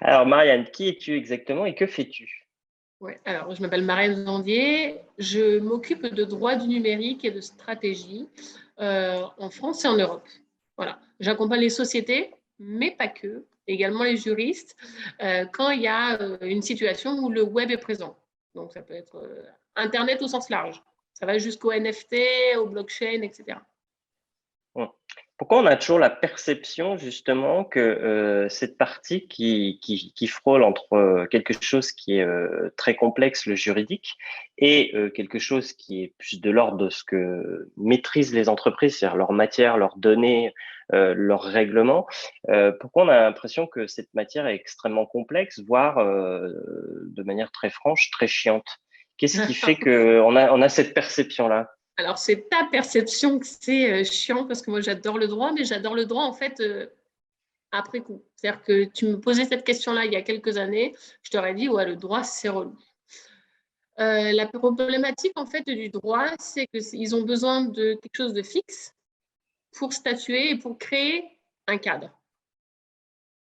Alors Marianne, qui es-tu exactement et que fais-tu? Ouais, alors je m'appelle Marianne Zandier, je m'occupe de droit du numérique et de stratégie en France et en Europe. Voilà, j'accompagne les sociétés, mais pas que, également les juristes, quand il y a une situation où le web est présent. Donc ça peut être Internet au sens large. Ça va jusqu'au NFT, au blockchain, etc. Mmh. Pourquoi on a toujours la perception justement que, cette partie qui frôle entre, quelque chose qui est, très complexe, le juridique et quelque chose qui est plus de l'ordre de ce que maîtrisent les entreprises, c'est-à-dire leur matière, leurs données, leurs règlements, pourquoi on a l'impression que cette matière est extrêmement complexe, voire, de manière très franche, très chiante? Qu'est-ce qui fait qu'on a cette perception-là? Alors, c'est ta perception que c'est chiant parce que moi j'adore le droit, mais j'adore le droit en fait après coup. C'est-à-dire que tu me posais cette question-là il y a quelques années, je t'aurais dit, ouais, le droit, c'est relou. La problématique en fait du droit, c'est qu'ils ont besoin de quelque chose de fixe pour statuer et pour créer un cadre.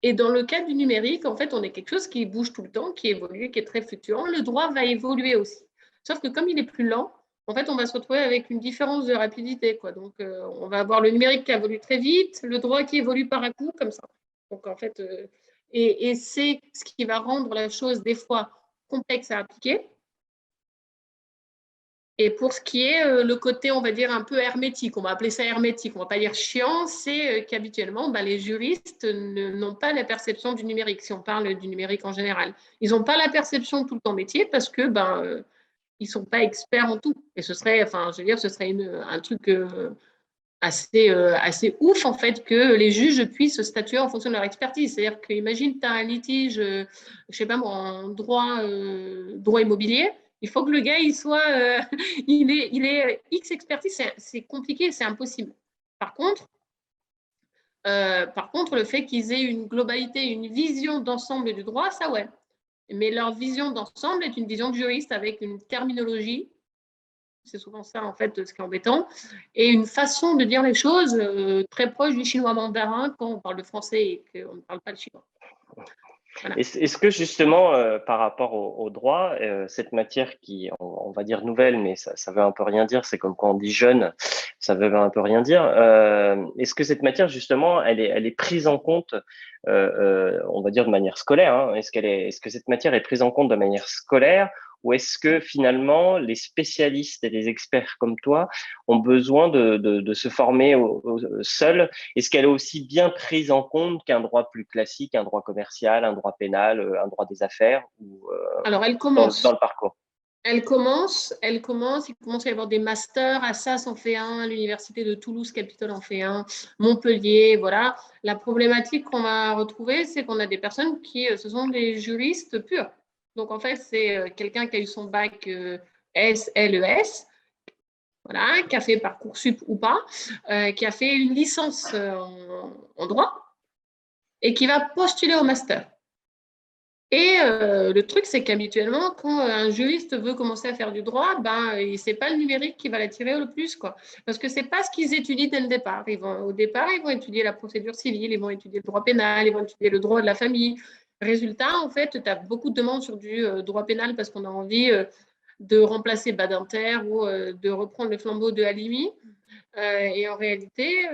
Et dans le cas du numérique, en fait, on est quelque chose qui bouge tout le temps, qui évolue, qui est très fluctuant. Le droit va évoluer aussi. Sauf que comme il est plus lent, en fait, on va se retrouver avec une différence de rapidité, quoi. Donc, on va avoir le numérique qui évolue très vite, le droit qui évolue par à coup, comme ça. Donc, en fait, et c'est ce qui va rendre la chose des fois complexe à appliquer. Et pour ce qui est le côté, on va dire, un peu hermétique, on va appeler ça hermétique, on ne va pas dire chiant, c'est qu'habituellement, les juristes n'ont pas la perception du numérique, si on parle du numérique en général. Ils n'ont pas la perception tout le temps métier parce que ils ne sont pas experts en tout. Et ce serait, enfin, je veux dire, ce serait un truc assez ouf, en fait, que les juges puissent statuer en fonction de leur expertise. C'est-à-dire qu'imagine, tu as un litige, je ne sais pas moi, en droit immobilier, il faut que le gars, il est X expertise, c'est compliqué, c'est impossible. Par contre, le fait qu'ils aient une globalité, une vision d'ensemble du droit, ça ouais. Mais leur vision d'ensemble est une vision de juriste avec une terminologie, c'est souvent ça en fait ce qui est embêtant, et une façon de dire les choses très proche du chinois mandarin quand on parle de français et qu'on ne parle pas le chinois. Voilà. Est-ce que justement, par rapport au droit, cette matière qui, on va dire nouvelle, mais ça veut un peu rien dire, c'est comme quand on dit jeune, ça veut un peu rien dire. Est-ce que cette matière justement, elle est prise en compte, on va dire de manière scolaire, hein, est-ce que cette matière est prise en compte de manière scolaire, ou est-ce que finalement les spécialistes et les experts comme toi ont besoin de se former seuls? Est-ce qu'elle est aussi bien prise en compte qu'un droit plus classique, un droit commercial, un droit pénal, un droit des affaires, ou Alors elle dans commence. le parcours? Il commence à y avoir des masters, Assas en fait un, l'université de Toulouse Capitole en fait un, Montpellier, voilà. La problématique qu'on va retrouver, c'est qu'on a des personnes qui, ce sont des juristes purs. Donc en fait, c'est quelqu'un qui a eu son bac SLES, voilà, qui a fait Parcoursup ou pas, qui a fait une licence en droit et qui va postuler au master. Et le truc, c'est qu'habituellement, quand un juriste veut commencer à faire du droit, c'est pas le numérique qui va l'attirer le plus, quoi. Parce que c'est pas ce qu'ils étudient dès le départ. Au départ, ils vont étudier la procédure civile, ils vont étudier le droit pénal, ils vont étudier le droit de la famille. Résultat, en fait, tu as beaucoup de demandes sur du droit pénal parce qu'on a envie de remplacer Badinter ou de reprendre le flambeau de Halimi. Et en réalité,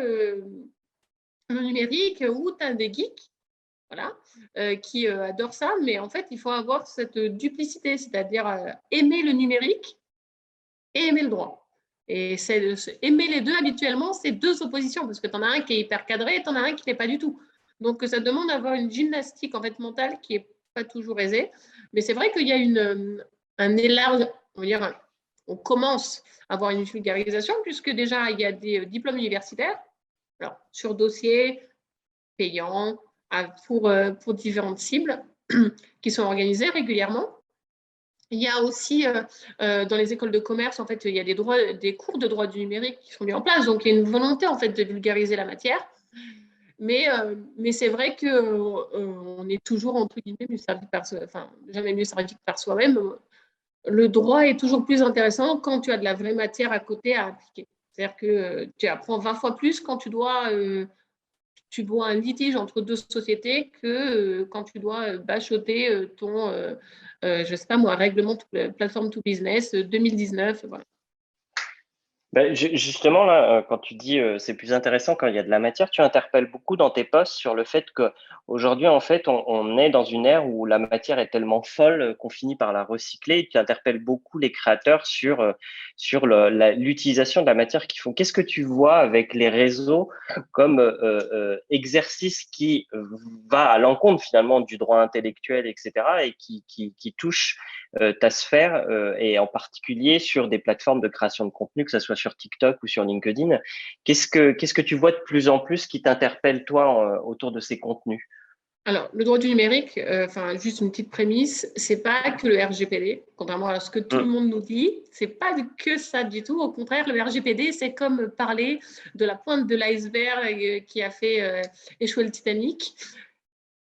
le numérique, où tu as des geeks, voilà, qui adorent ça, mais en fait, il faut avoir cette duplicité, c'est-à-dire aimer le numérique et aimer le droit. Et aimer les deux, habituellement, c'est deux oppositions, parce que tu en as un qui est hyper cadré et tu en as un qui n'est pas du tout. Donc, ça demande d'avoir une gymnastique en fait, mentale qui n'est pas toujours aisée. Mais c'est vrai qu'il y a un élargi, on va dire, on commence à avoir une vulgarisation, puisque déjà, il y a des diplômes universitaires, alors, sur dossier, payants, pour différentes cibles qui sont organisées régulièrement. Il y a aussi dans les écoles de commerce, en fait, il y a des cours de droit du numérique qui sont mis en place. Donc, il y a une volonté en fait de vulgariser la matière. Mais c'est vrai qu'on est toujours entre guillemets mieux servi jamais mieux servi que par soi-même. Le droit est toujours plus intéressant quand tu as de la vraie matière à côté à appliquer. C'est-à-dire que tu apprends 20 fois plus quand tu dois tu vois un litige entre deux sociétés que quand tu dois bachoter ton, je ne sais pas moi, règlement plateforme to business 2019. Voilà. Ben, justement, là, quand tu dis c'est plus intéressant quand il y a de la matière, tu interpelles beaucoup dans tes posts sur le fait que aujourd'hui, en fait, on est dans une ère où la matière est tellement folle qu'on finit par la recycler. Et tu interpelles beaucoup les créateurs sur l'utilisation de la matière qu'ils font. Qu'est-ce que tu vois avec les réseaux comme exercice qui va à l'encontre finalement du droit intellectuel, etc., et qui touche ta sphère et en particulier sur des plateformes de création de contenu, que ce soit sur TikTok ou sur LinkedIn. Qu'est-ce que tu vois de plus en plus qui t'interpelle, toi, autour de ces contenus? Alors, le droit du numérique, enfin, juste une petite prémisse, c'est pas que le RGPD, contrairement à ce que tout le Hum, monde nous dit, c'est pas que ça du tout. Au contraire, le RGPD, c'est comme parler de la pointe de l'iceberg qui a fait échouer le Titanic.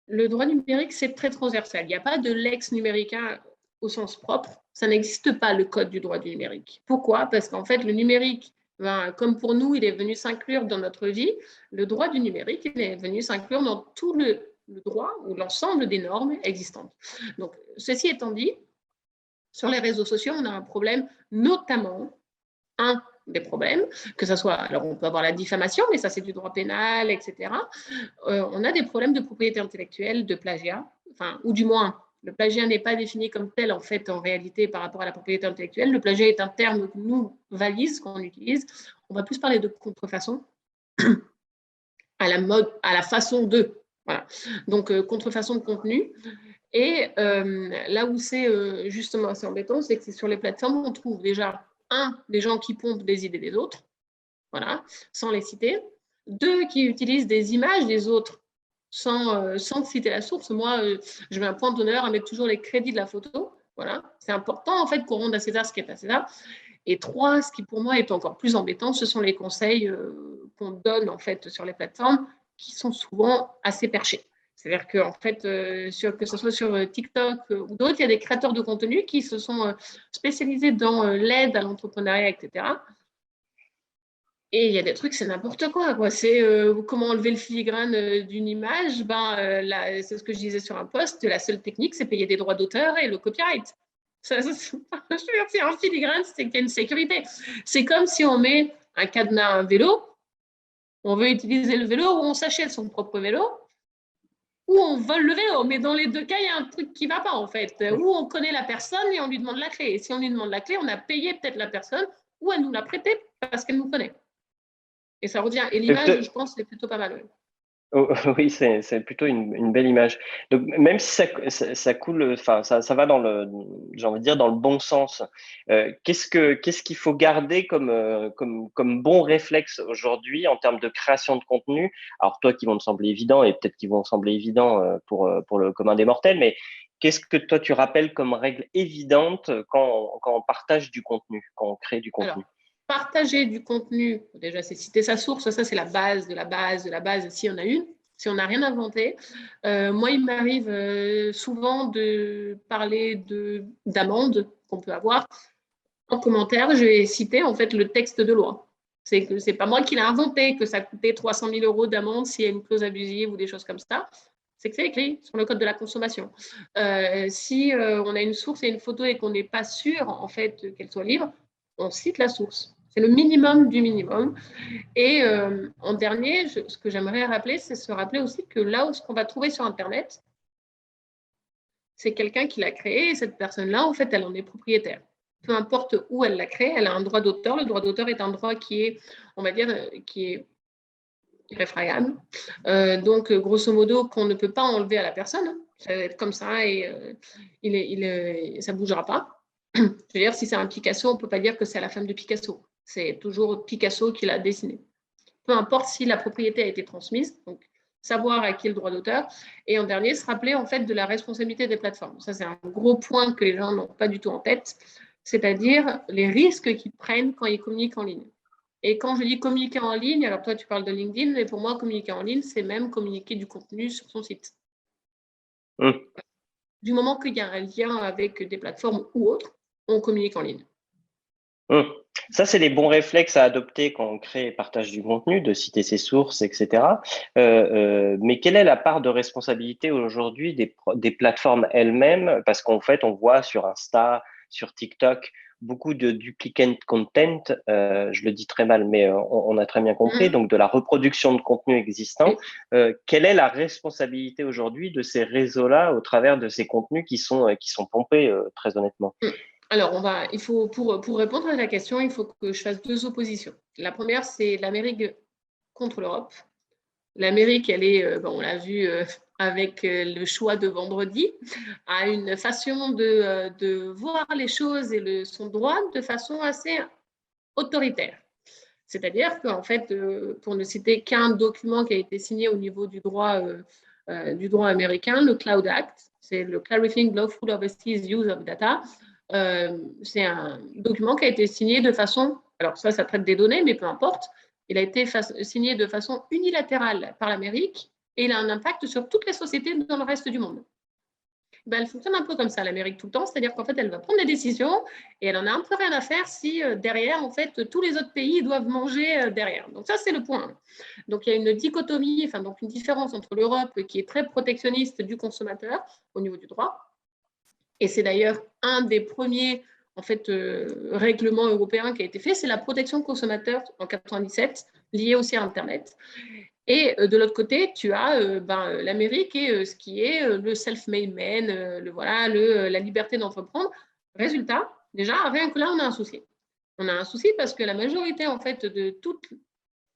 Le droit numérique, c'est très transversal. Il n'y a pas de lex numérica au sens propre. Ça n'existe pas, le code du droit du numérique. Pourquoi? Parce qu'en fait, le numérique, ben, comme pour nous, il est venu s'inclure dans notre vie. Le droit du numérique, il est venu s'inclure dans tout le droit ou l'ensemble des normes existantes. Donc, ceci étant dit, sur les réseaux sociaux, on a un problème, notamment un des problèmes, que ce soit, alors on peut avoir la diffamation, mais ça c'est du droit pénal, etc. On a des problèmes de propriété intellectuelle, de plagiat, enfin, ou du moins, le plagiat n'est pas défini comme tel en fait en réalité par rapport à la propriété intellectuelle. Le plagiat est un terme que nous valise, qu'on utilise. On va plus parler de contrefaçon à la mode, à la façon de. Voilà. Donc contrefaçon de contenu. Et là où c'est justement assez embêtant, c'est que sur les plateformes, on trouve déjà, des gens qui pompent des idées des autres, voilà, sans les citer. Deux, qui utilisent des images des autres sans citer la source. Moi, je mets un point d'honneur à mettre toujours les crédits de la photo. Voilà, c'est important en fait qu'on rende à César ce qui est à César. Et trois, ce qui pour moi est encore plus embêtant, ce sont les conseils qu'on donne en fait sur les plateformes qui sont souvent assez perchés. C'est-à-dire que, en fait, que ce soit sur TikTok ou d'autres, il y a des créateurs de contenu qui se sont spécialisés dans l'aide à l'entrepreneuriat, etc. Et il y a des trucs, c'est n'importe quoi. C'est comment enlever le filigrane d'une image. C'est ce que je disais sur un post. La seule technique, c'est payer des droits d'auteur et le copyright. Je veux dire, c'est un filigrane, c'est qu'il y a une sécurité. C'est comme si on met un cadenas à un vélo, on veut utiliser le vélo ou on s'achète son propre vélo, ou on vole le vélo. Mais dans les deux cas, il y a un truc qui ne va pas en fait. Ou on connaît la personne et on lui demande la clé. Et si on lui demande la clé, on a payé peut-être la personne ou elle nous l'a prêtée parce qu'elle nous connaît. Et ça revient. Et l'image, je pense, c'est plutôt pas mal. Oh, oui, c'est plutôt une belle image. Donc, même si ça coule, enfin, ça va dans j'ai envie de dire, dans le bon sens. Qu'est-ce qu'il faut garder comme bon réflexe aujourd'hui en termes de création de contenu? Alors, toi, qui vont me sembler évidents et peut-être qui vont sembler évidents pour le commun des mortels, mais qu'est-ce que toi, tu rappelles comme règle évidente quand on partage du contenu, quand on crée du Alors, contenu? partager du contenu, déjà, c'est citer sa source, ça, c'est la base de la base de la base, si on a une, si on n'a rien inventé. Moi, il m'arrive souvent de parler d'amendes qu'on peut avoir. En commentaire, je vais citer en fait le texte de loi. C'est que c'est pas moi qui l'ai inventé, que ça coûtait 300 000 euros d'amende s'il y a une clause abusive ou des choses comme ça. C'est que c'est écrit sur le code de la consommation. Si on a une source et une photo et qu'on n'est pas sûr en fait qu'elle soit libre, on cite la source. C'est le minimum du minimum. Et en dernier, ce que j'aimerais rappeler, c'est se rappeler aussi que là où ce qu'on va trouver sur Internet, c'est quelqu'un qui l'a créé et cette personne-là, en fait, elle en est propriétaire. Peu importe où elle l'a créé, elle a un droit d'auteur. Le droit d'auteur est un droit qui est, on va dire, qui est irréfragable. Donc, grosso modo, qu'on ne peut pas enlever à la personne. Ça va être comme ça et ça ne bougera pas. Je veux dire, si c'est un Picasso, on ne peut pas dire que c'est à la femme de Picasso. C'est toujours Picasso qui l'a dessiné. Peu importe si la propriété a été transmise. Donc, savoir à qui est le droit d'auteur. Et en dernier, se rappeler en fait de la responsabilité des plateformes. Ça, c'est un gros point que les gens n'ont pas du tout en tête, c'est-à-dire les risques qu'ils prennent quand ils communiquent en ligne. Et quand je dis communiquer en ligne, alors toi, tu parles de LinkedIn, mais pour moi, communiquer en ligne, c'est même communiquer du contenu sur son site. Hum. Du moment qu'il y a un lien avec des plateformes ou autres, on communique en ligne. Hum. Ça, c'est les bons réflexes à adopter quand on crée et partage du contenu, de citer ses sources, etc. Mais quelle est la part de responsabilité aujourd'hui des plateformes elles-mêmes? Parce qu'en fait, on voit sur Insta, sur TikTok, beaucoup de duplicate content, je le dis très mal, mais on a très bien compris, Mhm. donc de la reproduction de contenu existant. Oui. Quelle est la responsabilité aujourd'hui de ces réseaux-là au travers de ces contenus qui sont pompés, très honnêtement? Mm. Alors, il faut, pour répondre à la question, il faut que je fasse deux oppositions. La première, c'est l'Amérique contre l'Europe. L'Amérique, elle est, on l'a vu avec le choix de vendredi, a une façon de voir les choses et son droit de façon assez autoritaire. C'est-à-dire qu'en fait, pour ne citer qu'un document qui a été signé au niveau du droit américain, le Cloud Act, c'est le Clarifying Lawful Overseas Use of Data. C'est un document qui a été signé de façon, alors ça traite des données, mais peu importe, il a été signé de façon unilatérale par l'Amérique et il a un impact sur toutes les sociétés dans le reste du monde. Ben, elle fonctionne un peu comme ça, l'Amérique, tout le temps. C'est-à-dire qu'en fait, elle va prendre des décisions et elle en a un peu rien à faire si derrière, en fait, tous les autres pays doivent manger derrière. Donc ça, c'est le point. Donc il y a une dichotomie, enfin, donc une différence entre l'Europe qui est très protectionniste du consommateur au niveau du droit. Et c'est d'ailleurs un des premiers en fait, règlements européens qui a été fait, c'est la protection consommateur en 97, liée aussi à Internet. Et de l'autre côté, tu as l'Amérique et ce qui est le self-made man, la liberté d'entreprendre. Résultat, déjà, rien que là, on a un souci. On a un souci parce que la majorité, en fait, de toutes,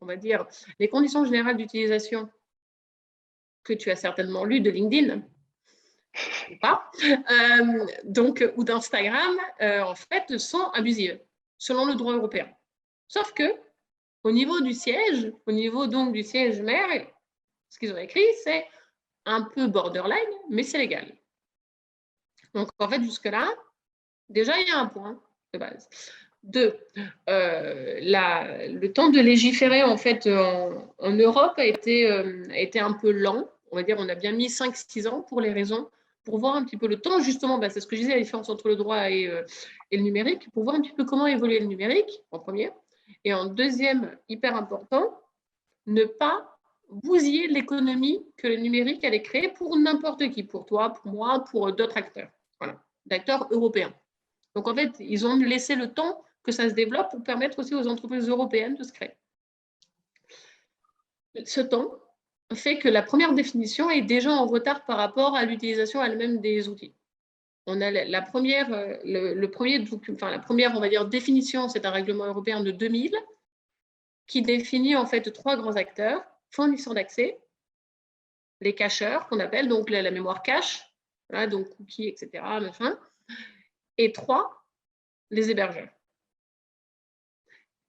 on va dire, les conditions générales d'utilisation que tu as certainement lues de LinkedIn, ou pas, ou d'Instagram, en fait, sont abusives, selon le droit européen. Sauf que, au niveau du siège, au niveau donc du siège mère, ce qu'ils ont écrit, c'est un peu borderline, mais c'est légal. Donc, en fait, jusque-là, déjà, il y a un point de base. Deux, le temps de légiférer, en fait, en Europe a été un peu lent. On va dire, on a bien mis 5-6 ans pour les raisons, pour voir un petit peu le temps, justement, c'est ce que je disais, la différence entre le droit et le numérique, pour voir un petit peu comment évoluer le numérique, en premier. Et en deuxième, hyper important, ne pas bousiller l'économie que le numérique allait créer pour n'importe qui, pour toi, pour moi, pour d'autres acteurs, voilà, d'acteurs européens. Donc en fait, ils ont laissé le temps que ça se développe pour permettre aussi aux entreprises européennes de se créer. Ce temps fait que la première définition est déjà en retard par rapport à l'utilisation elle-même des outils. On a la première, la première, on va dire, définition, c'est un règlement européen de 2000 qui définit en fait 3 grands acteurs, fournisseurs d'accès, les cacheurs qu'on appelle, donc la mémoire cache, voilà, donc cookies, etc. Machin. Et 3, les hébergeurs.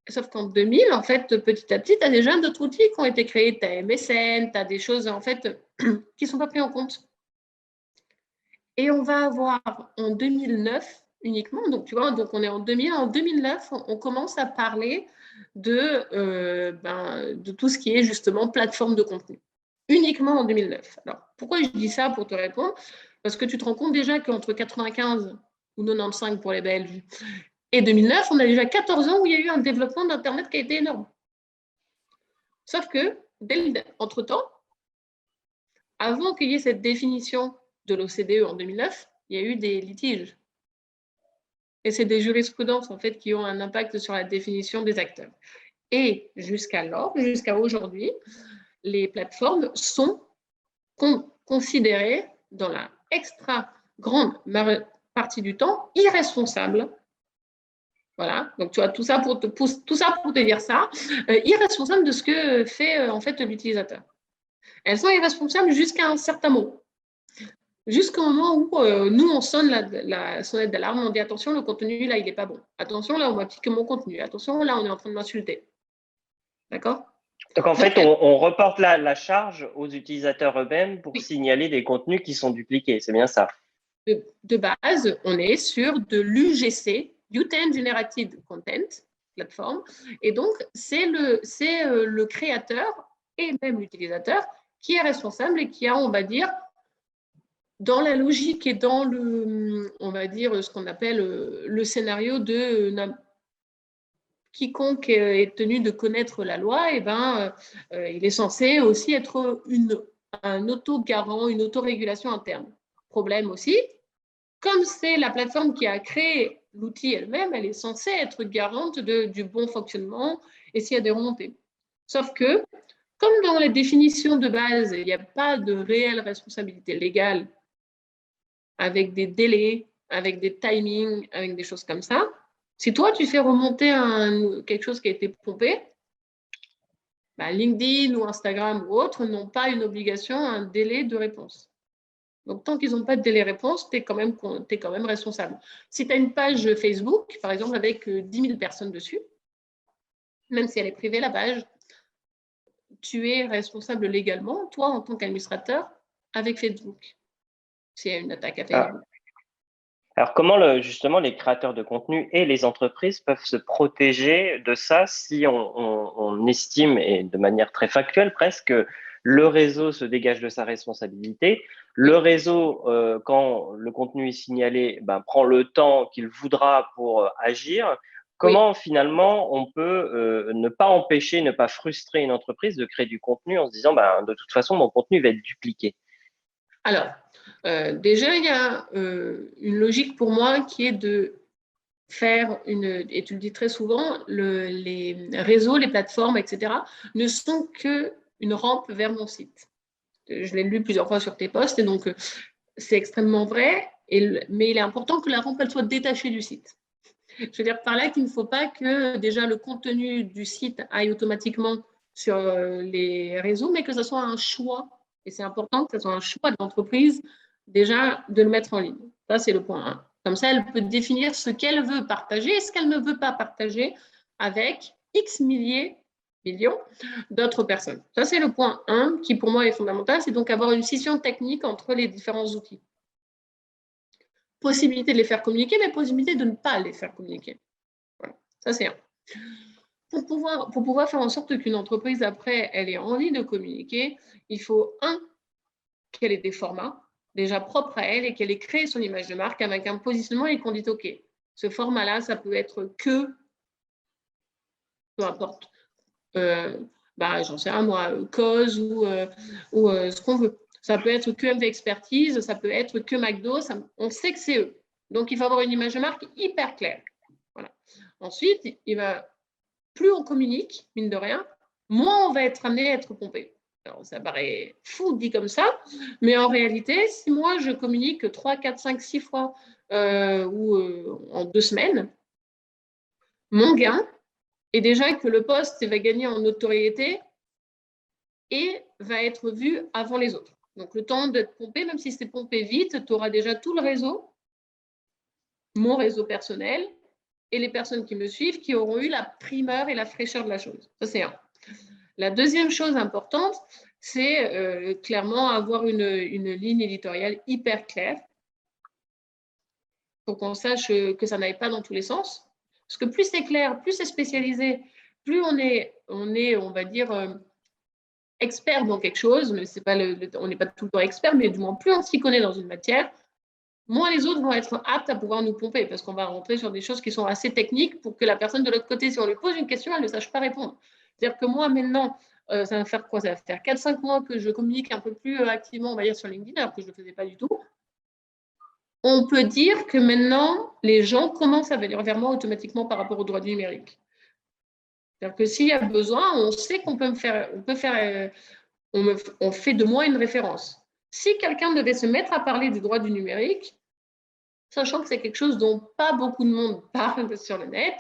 Sauf qu'en 2000, en fait, petit à petit, tu as déjà d'autres outils qui ont été créés. Tu as MSN, tu as des choses, en fait, qui ne sont pas prises en compte. Et on va avoir en 2009 uniquement, donc tu vois, donc on est en 2000, en 2009, on commence à parler de tout ce qui est justement plateforme de contenu. Uniquement en 2009. Alors, pourquoi je dis ça pour te répondre? Parce que tu te rends compte déjà qu'entre 95 ou 95 pour les Belges et 2009, on a déjà 14 ans où il y a eu un développement d'Internet qui a été énorme. Sauf que, entre-temps, avant qu'il y ait cette définition de l'OCDE en 2009, il y a eu des litiges. Et c'est des jurisprudences, en fait, qui ont un impact sur la définition des acteurs. Et jusqu'à aujourd'hui, les plateformes sont considérées dans la extra grande partie du temps irresponsables. Voilà, donc tu vois, tout ça pour te dire ça, irresponsables de ce que fait en fait l'utilisateur. Elles sont irresponsables jusqu'à un certain moment. Jusqu'au moment où nous, on sonne la sonnette d'alarme, on dit attention, le contenu, là, il n'est pas bon. Attention, là, on m'a piqué mon contenu. Attention, là, on est en train de m'insulter. D'accord? Donc en fait, on reporte la charge aux utilisateurs eux-mêmes pour Oui. signaler des contenus qui sont dupliqués. C'est bien ça. De base, on est sur de l'UGC, User Generated Content, plateforme. Et donc, c'est le créateur et même l'utilisateur qui est responsable et qui a, on va dire, dans la logique et dans ce qu'on appelle le scénario de, quiconque est tenu de connaître la loi, il est censé aussi être un autogarant, une autorégulation interne. Problème aussi, comme c'est la plateforme qui a créé l'outil elle-même, elle est censée être garante du bon fonctionnement et s'il y a des remontées. Sauf que, comme dans les définitions de base, il n'y a pas de réelle responsabilité légale avec des délais, avec des timings, avec des choses comme ça, si toi, tu fais remonter quelque chose qui a été pompé, LinkedIn ou Instagram ou autres n'ont pas une obligation, un délai de réponse. Donc, tant qu'ils n'ont pas de délai de réponse, tu es, quand même responsable. Si tu as une page Facebook, par exemple, avec 10 000 personnes dessus, même si elle est privée, la page, tu es responsable légalement, toi, en tant qu'administrateur, avec Facebook, s'il y a une attaque à Facebook. Alors, comment justement les créateurs de contenu et les entreprises peuvent se protéger de ça si on estime, et de manière très factuelle presque, que le réseau se dégage de sa responsabilité. Le réseau, quand le contenu est signalé, prend le temps qu'il voudra pour agir. Comment finalement on peut ne pas empêcher, ne pas frustrer une entreprise de créer du contenu en se disant de toute façon mon contenu va être dupliqué? Alors, déjà, il y a une logique pour moi qui est de faire et tu le dis très souvent, les réseaux, les plateformes, etc., ne sont qu'une rampe vers mon site. Je l'ai lu plusieurs fois sur tes posts, et donc c'est extrêmement vrai, mais il est important que la rampe, elle soit détachée du site. Je veux dire par là qu'il ne faut pas que déjà le contenu du site aille automatiquement sur les réseaux, mais que ce soit un choix. Et c'est important que ce soit un choix de l'entreprise déjà de le mettre en ligne. Ça, c'est le point 1. Comme ça, elle peut définir ce qu'elle veut partager et ce qu'elle ne veut pas partager avec X millions d'autres personnes. Ça, c'est le point 1 qui, pour moi, est fondamental. C'est donc avoir une scission technique entre les différents outils. Possibilité de les faire communiquer, mais possibilité de ne pas les faire communiquer. Voilà. Ça, c'est un. Pour pouvoir faire en sorte qu'une entreprise, après, elle ait envie de communiquer, il faut, qu'elle ait des formats déjà propres à elle et qu'elle ait créé son image de marque avec un positionnement et qu'on dise, OK, ce format-là, ça peut être peu importe, j'en sais rien, moi, cause ou ce qu'on veut. Ça peut être que MV Expertise, ça peut être que McDo, on sait que c'est eux. Donc, il faut avoir une image de marque hyper claire. Voilà. Ensuite, plus on communique, mine de rien, moins on va être amené à être pompé. Alors, ça paraît fou dit comme ça, mais en réalité, si moi je communique 3, 4, 5, 6 fois en 2 semaines, mon gain est déjà que le poste va gagner en notoriété et va être vu avant les autres. Donc, le temps d'être pompé, même si c'est pompé vite, tu auras déjà tout le réseau, mon réseau personnel, et les personnes qui me suivent qui auront eu la primeur et la fraîcheur de la chose. Ça, c'est un. La deuxième chose importante, c'est clairement avoir une ligne éditoriale hyper claire pour qu'on sache que ça n'aille pas dans tous les sens. Parce que plus c'est clair, plus c'est spécialisé, plus on est, on va dire, expert dans quelque chose, mais c'est pas on n'est pas tout le temps expert, mais du moins plus on s'y connaît dans une matière, moins les autres vont être aptes à pouvoir nous pomper, parce qu'on va rentrer sur des choses qui sont assez techniques pour que la personne de l'autre côté, si on lui pose une question, elle ne sache pas répondre. C'est-à-dire que moi, maintenant, ça va faire quoi? Ça va faire 4-5 mois que je communique un peu plus activement, on va dire, sur LinkedIn, alors que je ne le faisais pas du tout. On peut dire que maintenant, les gens commencent à venir vers moi automatiquement par rapport aux droits du numérique. C'est-à-dire que s'il y a besoin, on sait qu'on peut on fait de moi une référence. Si quelqu'un devait se mettre à parler des droits du numérique, sachant que c'est quelque chose dont pas beaucoup de monde parle sur le net,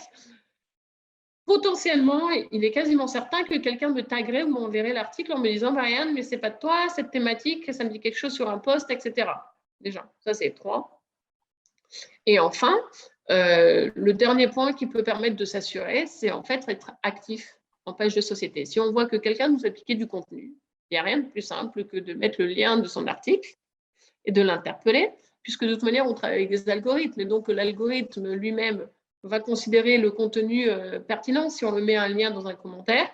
potentiellement, il est quasiment certain que quelqu'un me taguerait ou m'enverrait l'article en me disant « Marianne, mais c'est pas de toi, cette thématique, ça me dit quelque chose sur un post, etc. » Déjà, ça c'est 3. Et enfin, le dernier point qui peut permettre de s'assurer, c'est en fait être actif en page de société. Si on voit que quelqu'un nous a piqué du contenu, il n'y a rien de plus simple que de mettre le lien de son article et de l'interpeller, puisque de toute manière, on travaille avec des algorithmes, et donc l'algorithme lui-même va considérer le contenu pertinent si on le met un lien dans un commentaire,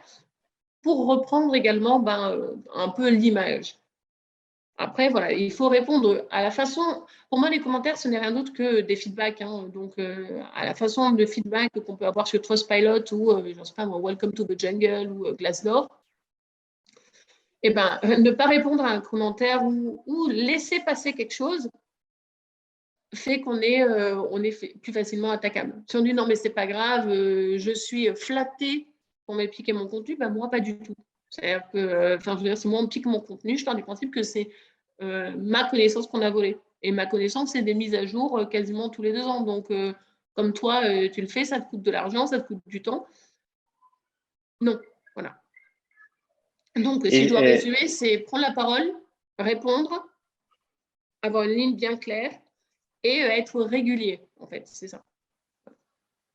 pour reprendre également un peu l'image. Après, voilà, il faut répondre à la façon. Pour moi, les commentaires, ce n'est rien d'autre que des feedbacks. Hein. Donc, à la façon de feedback qu'on peut avoir sur Trustpilot ou, je sais pas moi, Welcome to the Jungle ou Glassdoor. Eh ben, ne pas répondre à un commentaire ou laisser passer quelque chose fait qu'on est, plus facilement attaquable. Si on dit non, mais c'est pas grave, je suis flattée qu'on m'ait piqué mon contenu, ben moi, pas du tout. C'est-à-dire que, je veux dire, si moi, on pique mon contenu, je pars du principe que c'est ma connaissance qu'on a volée. Et ma connaissance, c'est des mises à jour quasiment tous les 2 ans. Donc, comme toi, tu le fais, ça te coûte de l'argent, ça te coûte du temps. Non, voilà. Donc, si je dois résumer, c'est prendre la parole, répondre, avoir une ligne bien claire et être régulier, en fait, c'est ça.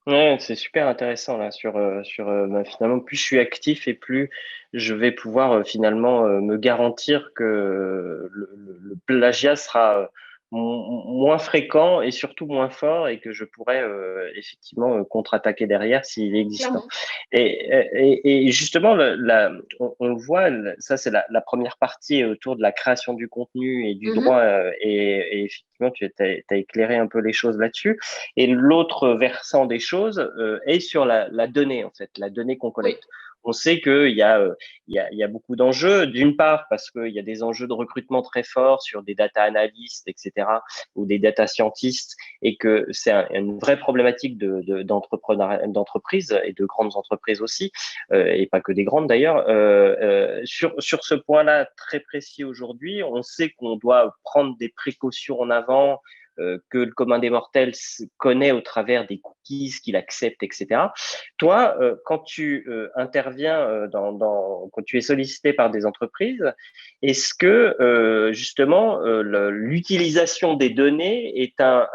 Ouais, c'est super intéressant là bah, finalement plus je suis actif et plus je vais pouvoir finalement me garantir que le plagiat sera moins fréquent et surtout moins fort et que je pourrais effectivement contre-attaquer derrière s'il est existant. Clairement. Et justement, on le voit, ça c'est la première partie autour de la création du contenu et du droit et effectivement tu as éclairé un peu les choses là-dessus. Et l'autre versant des choses est sur la donnée, en fait, la donnée qu'on collecte. Oui. On sait qu'il y a beaucoup d'enjeux, d'une part parce qu'il y a des enjeux de recrutement très forts sur des data analystes, etc., ou des data scientists, et que c'est une vraie problématique d'entreprise et de grandes entreprises aussi, et pas que des grandes d'ailleurs. Sur ce point-là très précis aujourd'hui, on sait qu'on doit prendre des précautions en avant, que le commun des mortels connaît au travers des cookies qu'il accepte, etc. Toi, quand tu interviens quand tu es sollicité par des entreprises, est-ce que justement l'utilisation des données est un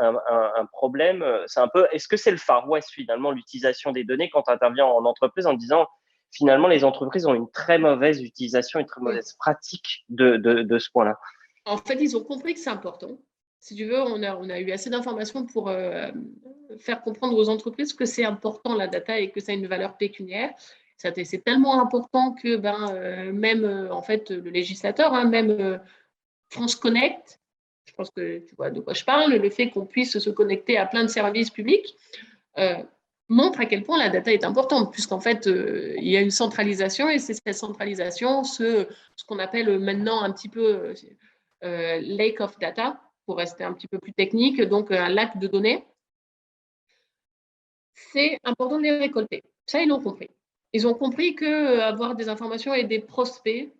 problème? C'est un peu, est-ce que c'est le Far West finalement l'utilisation des données quand tu interviens en entreprise en disant finalement les entreprises ont une très mauvaise utilisation, une très Oui. mauvaise pratique de ce point-là? En fait, ils ont compris que c'est important. Si tu veux, on a eu assez d'informations pour faire comprendre aux entreprises que c'est important la data et que ça a une valeur pécuniaire. C'est tellement important que même en fait le législateur, hein, même France Connect, je pense que tu vois de quoi je parle, le fait qu'on puisse se connecter à plein de services publics euh, montre à quel point la data est importante, puisqu'en fait, il y a une centralisation et c'est cette centralisation, ce qu'on appelle maintenant un petit peu lake of data, pour rester un petit peu plus technique, donc un lac de données. C'est important de les récolter. Ça, ils l'ont compris. Ils ont compris qu'avoir des informations et des prospects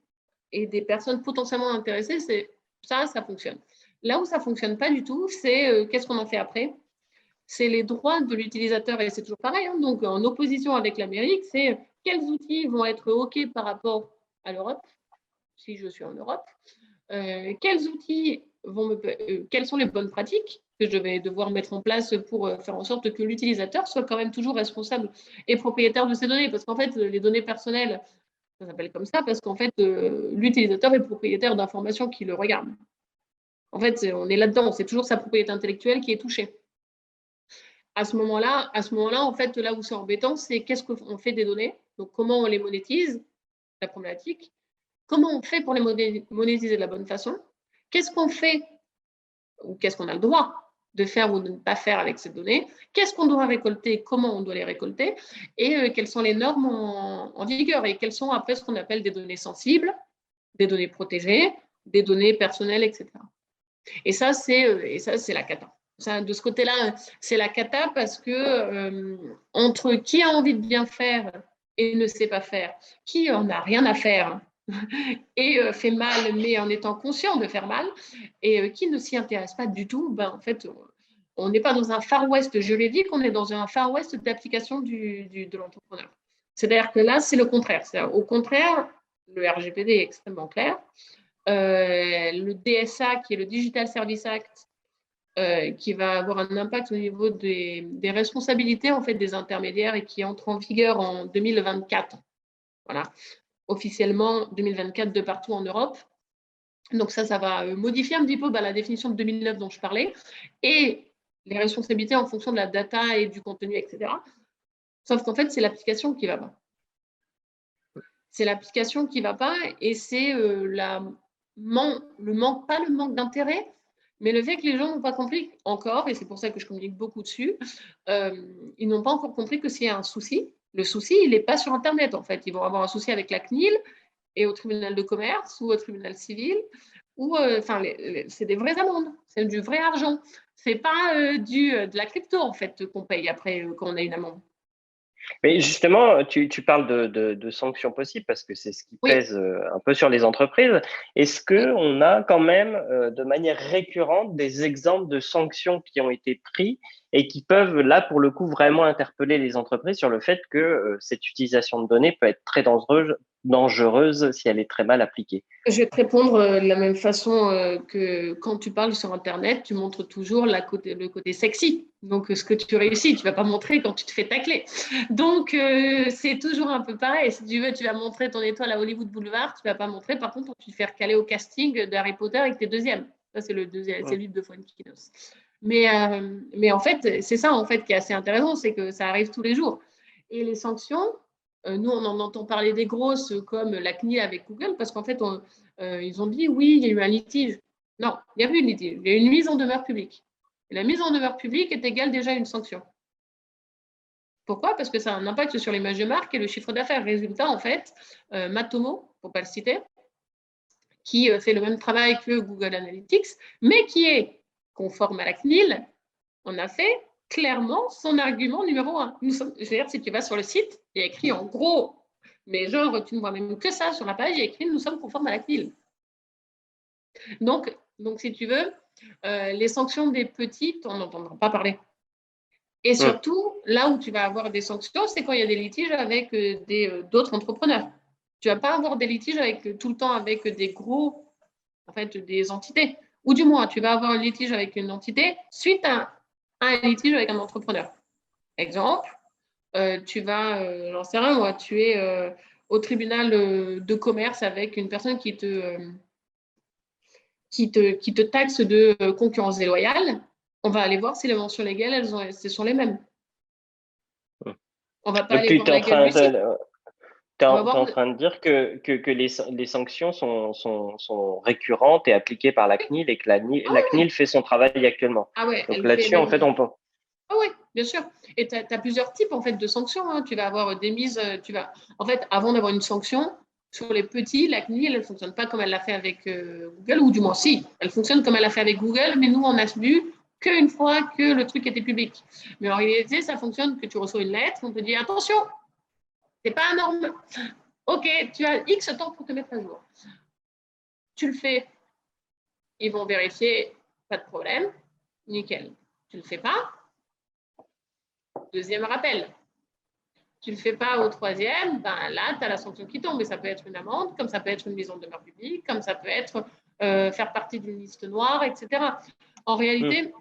et des personnes potentiellement intéressées, ça fonctionne. Là où ça ne fonctionne pas du tout, c'est qu'est-ce qu'on en fait après? C'est les droits de l'utilisateur, et c'est toujours pareil, hein, donc en opposition avec l'Amérique, c'est quels outils vont être OK par rapport à l'Europe, si je suis en Europe, quels outils quelles sont les bonnes pratiques que je vais devoir mettre en place pour faire en sorte que l'utilisateur soit quand même toujours responsable et propriétaire de ces données, parce qu'en fait, les données personnelles, ça s'appelle comme ça, parce qu'en fait, l'utilisateur est propriétaire d'informations qui le regardent. En fait, on est là-dedans, c'est toujours sa propriété intellectuelle qui est touchée. À ce moment-là, en fait, là où c'est embêtant, c'est qu'est-ce qu'on fait des données, donc comment on les monétise, la problématique, comment on fait pour les monétiser de la bonne façon, qu'est-ce qu'on fait ou qu'est-ce qu'on a le droit de faire ou de ne pas faire avec ces données, qu'est-ce qu'on doit récolter, comment on doit les récolter, et quelles sont les normes en vigueur, et quelles sont après ce qu'on appelle des données sensibles, des données protégées, des données personnelles, etc. Et ça, c'est la cata. Ça, de ce côté-là, c'est la cata parce que entre qui a envie de bien faire et ne sait pas faire, qui en a rien à faire et fait mal, mais en étant conscient de faire mal, et qui ne s'y intéresse pas du tout, en fait, on n'est pas dans un Far West juridique, on est dans un Far West d'application de l'entrepreneur. C'est-à-dire que là, c'est le contraire. Au contraire, le RGPD est extrêmement clair. Le DSA, qui est le Digital Service Act, qui va avoir un impact au niveau des responsabilités en fait, des intermédiaires et qui entre en vigueur en 2024. Voilà, officiellement 2024 de partout en Europe. Donc ça va modifier un petit peu la définition de 2009 dont je parlais et les responsabilités en fonction de la data et du contenu, etc. Sauf qu'en fait, c'est l'application qui ne va pas. C'est l'application qui ne va pas et c'est pas le manque d'intérêt, mais le fait que les gens n'ont pas compris encore, et c'est pour ça que je communique beaucoup dessus, ils n'ont pas encore compris que s'il y a un souci, le souci, il n'est pas sur Internet, en fait. Ils vont avoir un souci avec la CNIL et au tribunal de commerce ou au tribunal civil, ou, c'est des vraies amendes, c'est du vrai argent. C'est pas de la crypto, en fait, qu'on paye après quand on a une amende. Mais justement, tu parles de sanctions possibles parce que c'est ce qui Oui, pèse un peu sur les entreprises. Est-ce oui. qu'on a quand même de manière récurrente des exemples de sanctions qui ont été prises et qui peuvent, là, pour le coup, vraiment interpeller les entreprises sur le fait que cette utilisation de données peut être très dangereuse si elle est très mal appliquée? Je vais te répondre de la même façon que quand tu parles sur Internet, tu montres toujours le côté sexy. Donc, ce que tu réussis, tu ne vas pas montrer quand tu te fais tacler. Donc, c'est toujours un peu pareil. Si tu veux, tu vas montrer ton étoile à Hollywood Boulevard, tu ne vas pas montrer, par contre, quand tu te fais recaler au casting d'Harry Potter et que tu es deuxième. Ça, c'est le deuxième, c'est le livre de Fuenquinos. Mais en fait, c'est ça en fait qui est assez intéressant, c'est que ça arrive tous les jours. Et les sanctions, nous, on en entend parler des grosses comme la CNIL avec Google, parce qu'en fait, ils ont dit oui, il y a eu un litige. Non, il n'y a pas eu de litige. Il y a eu une mise en demeure publique. Et la mise en demeure publique est égale déjà à une sanction. Pourquoi? Parce que ça a un impact sur l'image de marque et le chiffre d'affaires. Résultat, en fait, Matomo, pour ne pas le citer, qui fait le même travail que Google Analytics, mais qui est conforme à la CNIL, on a fait clairement son argument numéro un. C'est-à-dire, si tu vas sur le site, il y a écrit en gros, mais genre, tu ne vois même que ça sur la page, il y a écrit « Nous sommes conformes à la CNIL ». Donc, si tu veux, les sanctions des petites, on n'entendra pas parler. Et surtout, là où tu vas avoir des sanctions, c'est quand il y a des litiges avec d'autres entrepreneurs. Tu ne vas pas avoir des litiges tout le temps avec des gros, en fait, des entités. Ou du moins, tu vas avoir un litige avec une entité suite à un litige avec un entrepreneur. Exemple, tu vas, j'en sais rien, moi, tu es au tribunal de commerce avec une personne qui te taxe de concurrence déloyale. On va aller voir si les mentions légales, ce sont les mêmes. On ne va pas Donc, aller tu voir es en la gueule train du site. t'es On va en, t'es voir. en train de dire que les sanctions sont récurrentes et appliquées par la Oui. CNIL et que Ah la ouais. CNIL fait son travail actuellement. Ah ouais, Donc elle fait là-dessus, en fait, même. on peut. Ah oui, bien sûr. Et tu as plusieurs types en fait, de sanctions. Hein. Tu vas avoir des mises. En fait, avant d'avoir une sanction, sur les petits, la CNIL, elle ne fonctionne pas comme elle l'a fait avec Google, ou du moins, si, elle fonctionne comme elle l'a fait avec Google, mais nous, on a vu qu'une fois que le truc était public. Mais en réalité, ça fonctionne que tu reçois une lettre, on te dit attention, c'est pas un norme. Ok, tu as X temps pour te mettre à jour. Tu le fais, ils vont vérifier, pas de problème, nickel. Tu ne le fais pas, deuxième rappel. Tu ne le fais pas au troisième, ben là, tu as la sanction qui tombe. Et ça peut être une amende, comme ça peut être une mise en demeure publique, comme ça peut être faire partie d'une liste noire, etc. En réalité,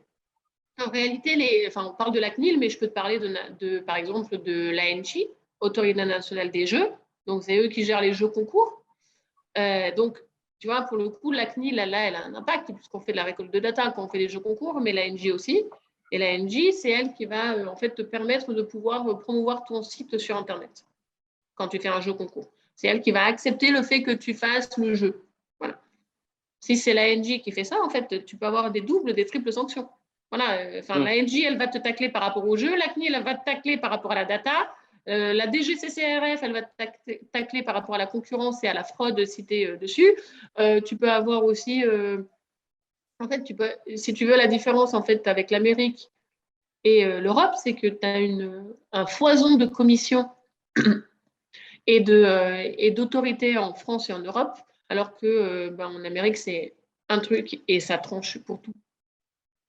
on parle de la CNIL, mais je peux te parler par exemple de l'ANJ, Autorité nationale des jeux. Donc, c'est eux qui gèrent les jeux concours. Donc, tu vois, pour le coup, la CNIL, elle a un impact, puisqu'on fait de la récolte de data quand on fait les jeux concours, mais l'ANJ aussi. Et l'ANJ, c'est elle qui va en fait te permettre de pouvoir promouvoir ton site sur Internet quand tu fais un jeu concours. C'est elle qui va accepter le fait que tu fasses le jeu. Voilà. Si c'est l'ANJ qui fait ça, en fait, tu peux avoir des doubles, des triples sanctions. Voilà. L'ANJ, elle va te tacler par rapport au jeu, la CNIL, elle va te tacler par rapport à la data, la DGCCRF, elle va te tacler par rapport à la concurrence et à la fraude citée dessus. Tu peux avoir aussi, en fait, si tu veux la différence en fait avec l'Amérique et l'Europe, c'est que tu as un foison de commissions et d'autorités en France et en Europe, alors que en Amérique, c'est un truc et ça tranche pour tout.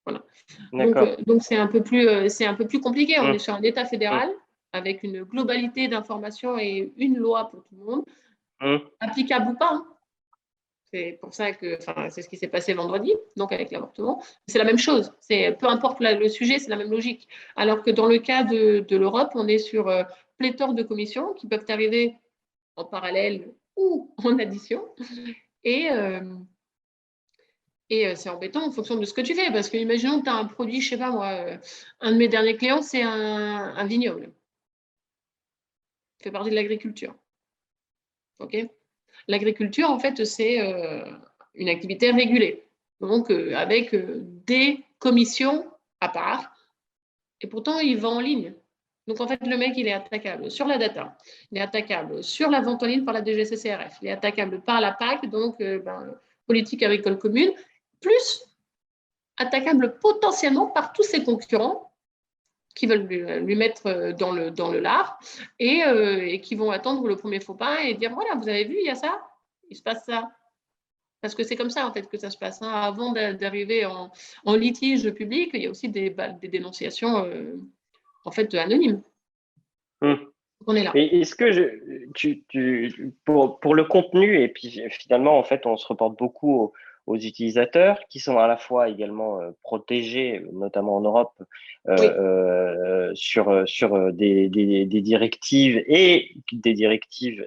Voilà. D'accord. Donc c'est un peu plus compliqué. On est sur un État fédéral avec une globalité d'informations et une loi pour tout le monde, applicable ou pas. Hein. C'est pour ça que, c'est ce qui s'est passé vendredi, donc avec l'avortement. C'est la même chose. Peu importe le sujet, c'est la même logique. Alors que dans le cas de l'Europe, on est sur pléthore de commissions qui peuvent arriver en parallèle ou en addition. Et, c'est embêtant en fonction de ce que tu fais. Parce que imaginons que tu as un produit, je ne sais pas moi, un de mes derniers clients, c'est un vignoble. Il fait partie de l'agriculture. OK. L'agriculture, en fait, c'est une activité régulée, donc avec des commissions à part, et pourtant il vend en ligne. Donc en fait, le mec, il est attaquable sur la data, il est attaquable sur la vente en ligne par la DGCCRF, il est attaquable par la PAC, donc politique agricole commune, plus attaquable potentiellement par tous ses concurrents qui veulent lui mettre dans le lard et qui vont attendre le premier faux pas et dire voilà, vous avez vu, il y a ça, il se passe ça. Parce que c'est comme ça en fait que ça se passe. Hein. Avant d'arriver en litige public, il y a aussi des dénonciations en fait anonymes. On est là. Et est-ce que pour le contenu, et puis finalement, en fait, on se reporte beaucoup aux utilisateurs qui sont à la fois également protégés, notamment en Europe, sur des directives et des directives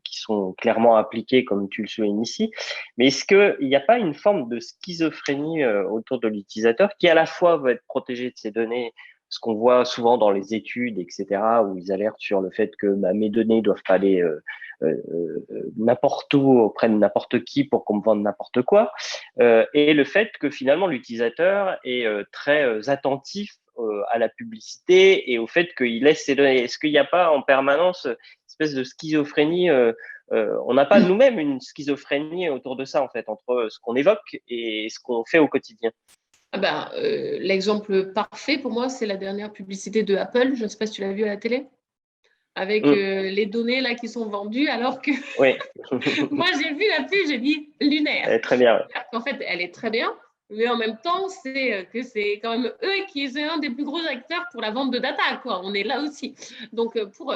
qui sont clairement appliquées, comme tu le soulignes ici. Mais est-ce qu'il n'y a pas une forme de schizophrénie autour de l'utilisateur qui à la fois veut être protégé de ses données, ce qu'on voit souvent dans les études, etc., où ils alertent sur le fait que mes données ne doivent pas aller n'importe où, auprès de n'importe qui pour qu'on me vende n'importe quoi, et le fait que finalement l'utilisateur est très attentif à la publicité et au fait qu'il laisse ses données. Est-ce qu'il n'y a pas en permanence une espèce de schizophrénie on n'a pas nous-mêmes une schizophrénie autour de ça, en fait, entre ce qu'on évoque et ce qu'on fait au quotidien? L'exemple parfait pour moi, c'est la dernière publicité de Apple. Je ne sais pas si tu l'as vu à la télé, avec les données là qui sont vendues, alors que oui. moi j'ai vu la pub, j'ai dit lunaire. Elle est très bien. En fait, elle est très bien, mais en même temps, c'est que c'est quand même eux qui sont un des plus gros acteurs pour la vente de data, quoi. On est là aussi. Donc pour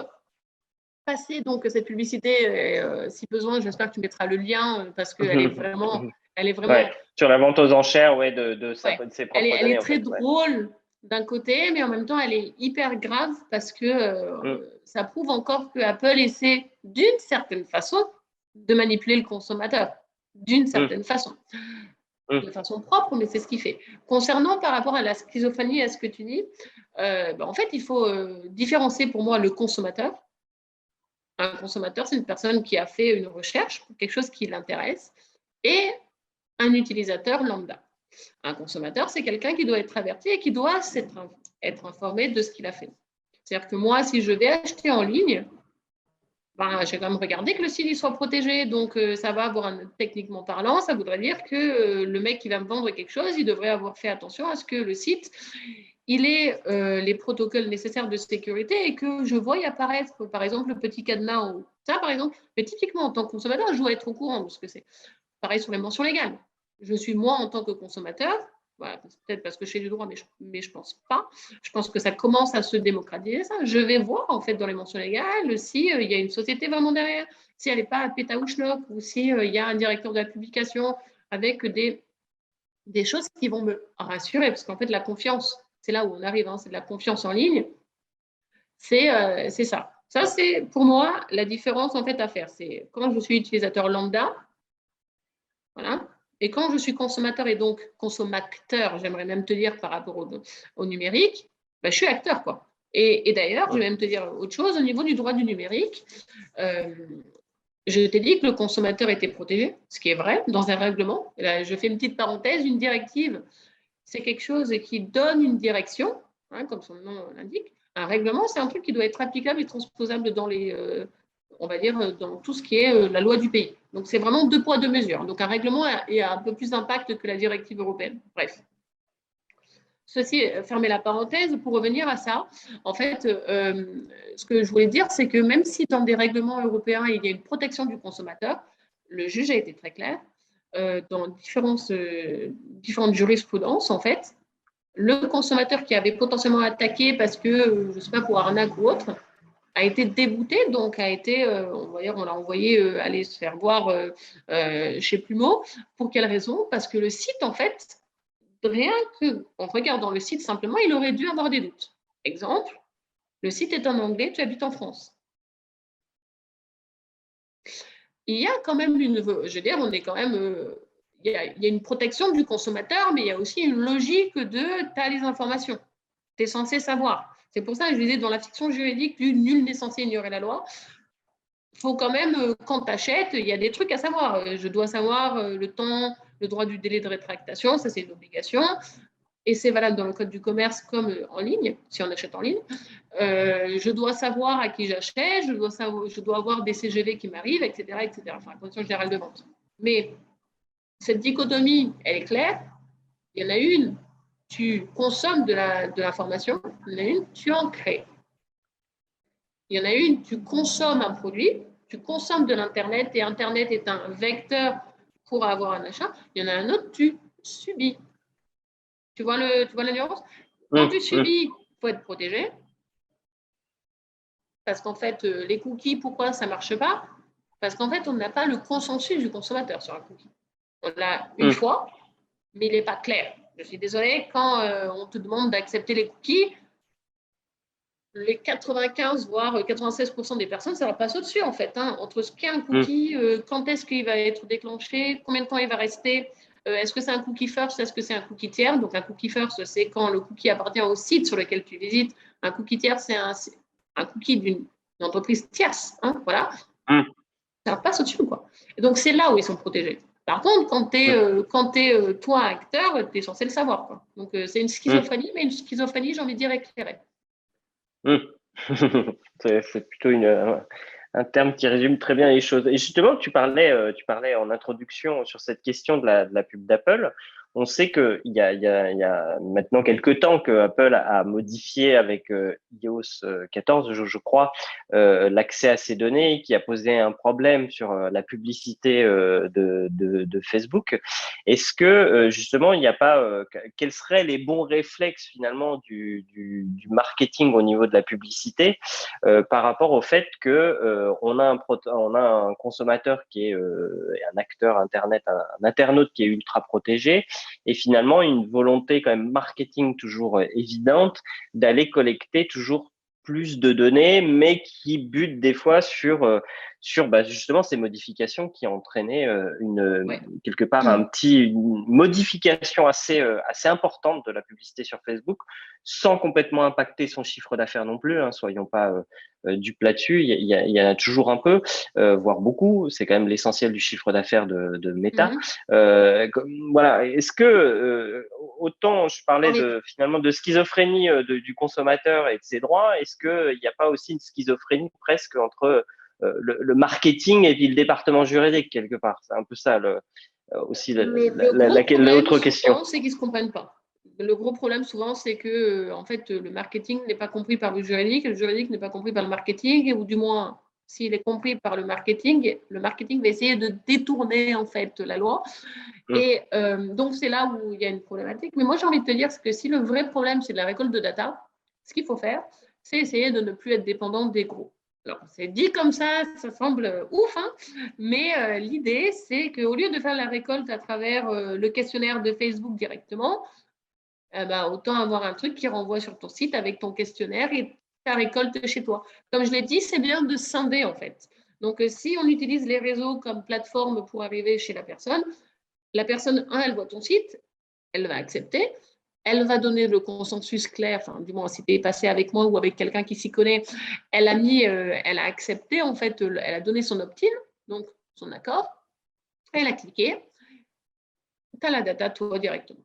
passer donc cette publicité, si besoin, j'espère que tu mettras le lien parce qu'elle est vraiment. Ouais. Sur la vente aux enchères, de ses propres données. Elle est très drôle d'un côté, mais en même temps, elle est hyper grave parce que ça prouve encore que Apple essaie d'une certaine façon de manipuler le consommateur, d'une certaine façon, de façon propre, mais c'est ce qu'il fait. Concernant par rapport à la schizophrénie, à ce que tu dis, en fait, il faut différencier pour moi le consommateur. Un consommateur, c'est une personne qui a fait une recherche pour quelque chose qui l'intéresse, et un utilisateur lambda. Un consommateur, c'est quelqu'un qui doit être averti et qui doit être informé de ce qu'il a fait. C'est-à-dire que moi, si je vais acheter en ligne, je vais quand même regarder que le site soit protégé. Donc, ça va avoir techniquement parlant, ça voudrait dire que le mec qui va me vendre quelque chose, il devrait avoir fait attention à ce que le site, il ait les protocoles nécessaires de sécurité et que je voie apparaître, par exemple, le petit cadenas ou ça, par exemple. Mais typiquement, en tant que consommateur, je dois être au courant de ce que c'est. Pareil sur les mentions légales. Je suis moi en tant que consommateur, voilà, peut-être parce que je fais du droit, mais je pense pas. Je pense que ça commence à se démocratiser ça. Je vais voir en fait dans les mentions légales si il y a une société vraiment derrière, si elle n'est pas à pétaouchnok ou si il y a un directeur de la publication avec des choses qui vont me rassurer, parce qu'en fait la confiance, c'est là où on arrive, c'est de la confiance en ligne. C'est ça. Ça c'est pour moi la différence en fait à faire. C'est quand je suis utilisateur lambda. Voilà. Et quand je suis consommateur et donc consommateur, j'aimerais même te dire par rapport au numérique, je suis acteur, quoi. Et d'ailleurs, je vais même te dire autre chose, au niveau du droit du numérique, je t'ai dit que le consommateur était protégé, ce qui est vrai, dans un règlement. Et là, je fais une petite parenthèse, une directive, c'est quelque chose qui donne une direction, comme son nom l'indique. Un règlement, c'est un truc qui doit être applicable et transposable dans les... on va dire, dans tout ce qui est la loi du pays. Donc, c'est vraiment 2 poids, 2 mesures. Donc, un règlement a un peu plus d'impact que la directive européenne. Bref. Ceci, fermer la parenthèse, pour revenir à ça, en fait, ce que je voulais dire, c'est que même si dans des règlements européens, il y a une protection du consommateur, le juge a été très clair, dans différentes jurisprudences, en fait, le consommateur qui avait potentiellement attaqué parce que, je ne sais pas, pour arnaque ou autre, a été débouté, donc a été, on l'a envoyé aller se faire voir chez Plumeau. Pour quelle raison? Parce que le site, en fait, rien qu'en regardant le site simplement, il aurait dû avoir des doutes. Exemple, le site est en anglais, tu habites en France. Il y a quand même on est quand même, il y a une protection du consommateur, mais il y a aussi une logique de, tu as les informations, tu es censé savoir. C'est pour ça que je disais dans la fiction juridique du nul n'est censé ignorer la loi. faut quand même, quand tu achètes, il y a des trucs à savoir. Je dois savoir le temps, le droit du délai de rétractation, ça c'est une obligation. Et c'est valable dans le code du commerce comme en ligne, si on achète en ligne. Je dois savoir à qui j'achète, je dois avoir des CGV qui m'arrivent, etc., etc. Enfin, la condition générale de vente. Mais cette dichotomie, elle est claire. Il y en a une, tu consommes de l'information. Il y en a une, tu en crées. Il y en a une, tu consommes un produit, tu consommes de l'Internet et Internet est un vecteur pour avoir un achat. Il y en a un autre, tu subis. Tu vois la nuance? Quand tu subis, il faut être protégé. Parce qu'en fait, les cookies, pourquoi ça ne marche pas? Parce qu'en fait, on n'a pas le consensus du consommateur sur un cookie. On l'a une fois, mais il n'est pas clair. Je suis désolée, quand on te demande d'accepter les cookies, les 95 voire 96% des personnes, ça leur passe au-dessus en fait. Hein. Entre ce qu'est un cookie, quand est-ce qu'il va être déclenché, combien de temps il va rester, est-ce que c'est un cookie first, est-ce que c'est un cookie tiers? Donc un cookie first, c'est quand le cookie appartient au site sur lequel tu visites. Un cookie tiers, c'est un cookie d'une entreprise tierce. Hein, voilà. Ça leur passe au-dessus, quoi. Et donc c'est là où ils sont protégés. Par contre, quand tu es, toi acteur, tu es censé le savoir. Quoi. Donc c'est une schizophrénie, mais une schizophrénie, j'ai envie de dire, éclairée. C'est plutôt un terme qui résume très bien les choses. Et justement, tu parlais en introduction sur cette question de la pub d'Apple. On sait qu'il y a maintenant quelques temps que Apple a modifié avec iOS 14, je crois, l'accès à ces données, qui a posé un problème sur la publicité de Facebook. Est-ce que justement, il n'y a pas quels seraient les bons réflexes finalement du marketing au niveau de la publicité par rapport au fait que on a un consommateur qui est un acteur internet, un internaute qui est ultra protégé, et finalement une volonté quand même marketing toujours évidente d'aller collecter toujours plus de données, mais qui butent des fois sur justement ces modifications qui ont entraîné quelque part une modification assez importante de la publicité sur Facebook, sans complètement impacter son chiffre d'affaires non plus. Hein, soyons pas dupes là-dessus. Il y a toujours un peu, voire beaucoup. C'est quand même l'essentiel du chiffre d'affaires de Meta. Voilà. Est-ce que autant je parlais finalement de schizophrénie du consommateur et de ses droits, est-ce qu'il n'y a pas aussi une schizophrénie presque entre le marketing et puis le département juridique quelque part? C'est un peu ça aussi l'autre question. C'est qu'ils ne se comprennent pas. Le gros problème souvent, c'est que en fait, le marketing n'est pas compris par le juridique n'est pas compris par le marketing, ou du moins, s'il est compris par le marketing va essayer de détourner en fait la loi. Et donc, c'est là où il y a une problématique. Mais moi, j'ai envie de te dire que si le vrai problème, c'est de la récolte de data, ce qu'il faut faire, c'est essayer de ne plus être dépendant des gros. Alors, c'est dit comme ça semble ouf, hein, mais l'idée, c'est qu'au lieu de faire la récolte à travers le questionnaire de Facebook directement, autant avoir un truc qui renvoie sur ton site avec ton questionnaire et ta récolte chez toi. Comme je l'ai dit, c'est bien de scinder en fait. Donc, si on utilise les réseaux comme plateforme pour arriver chez la personne, elle voit ton site, elle va accepter, elle va donner le consensus clair, enfin, du moins, si tu es passé avec moi ou avec quelqu'un qui s'y connaît, elle a accepté, en fait, elle a donné son opt-in, donc son accord, elle a cliqué, tu as la data, toi, directement.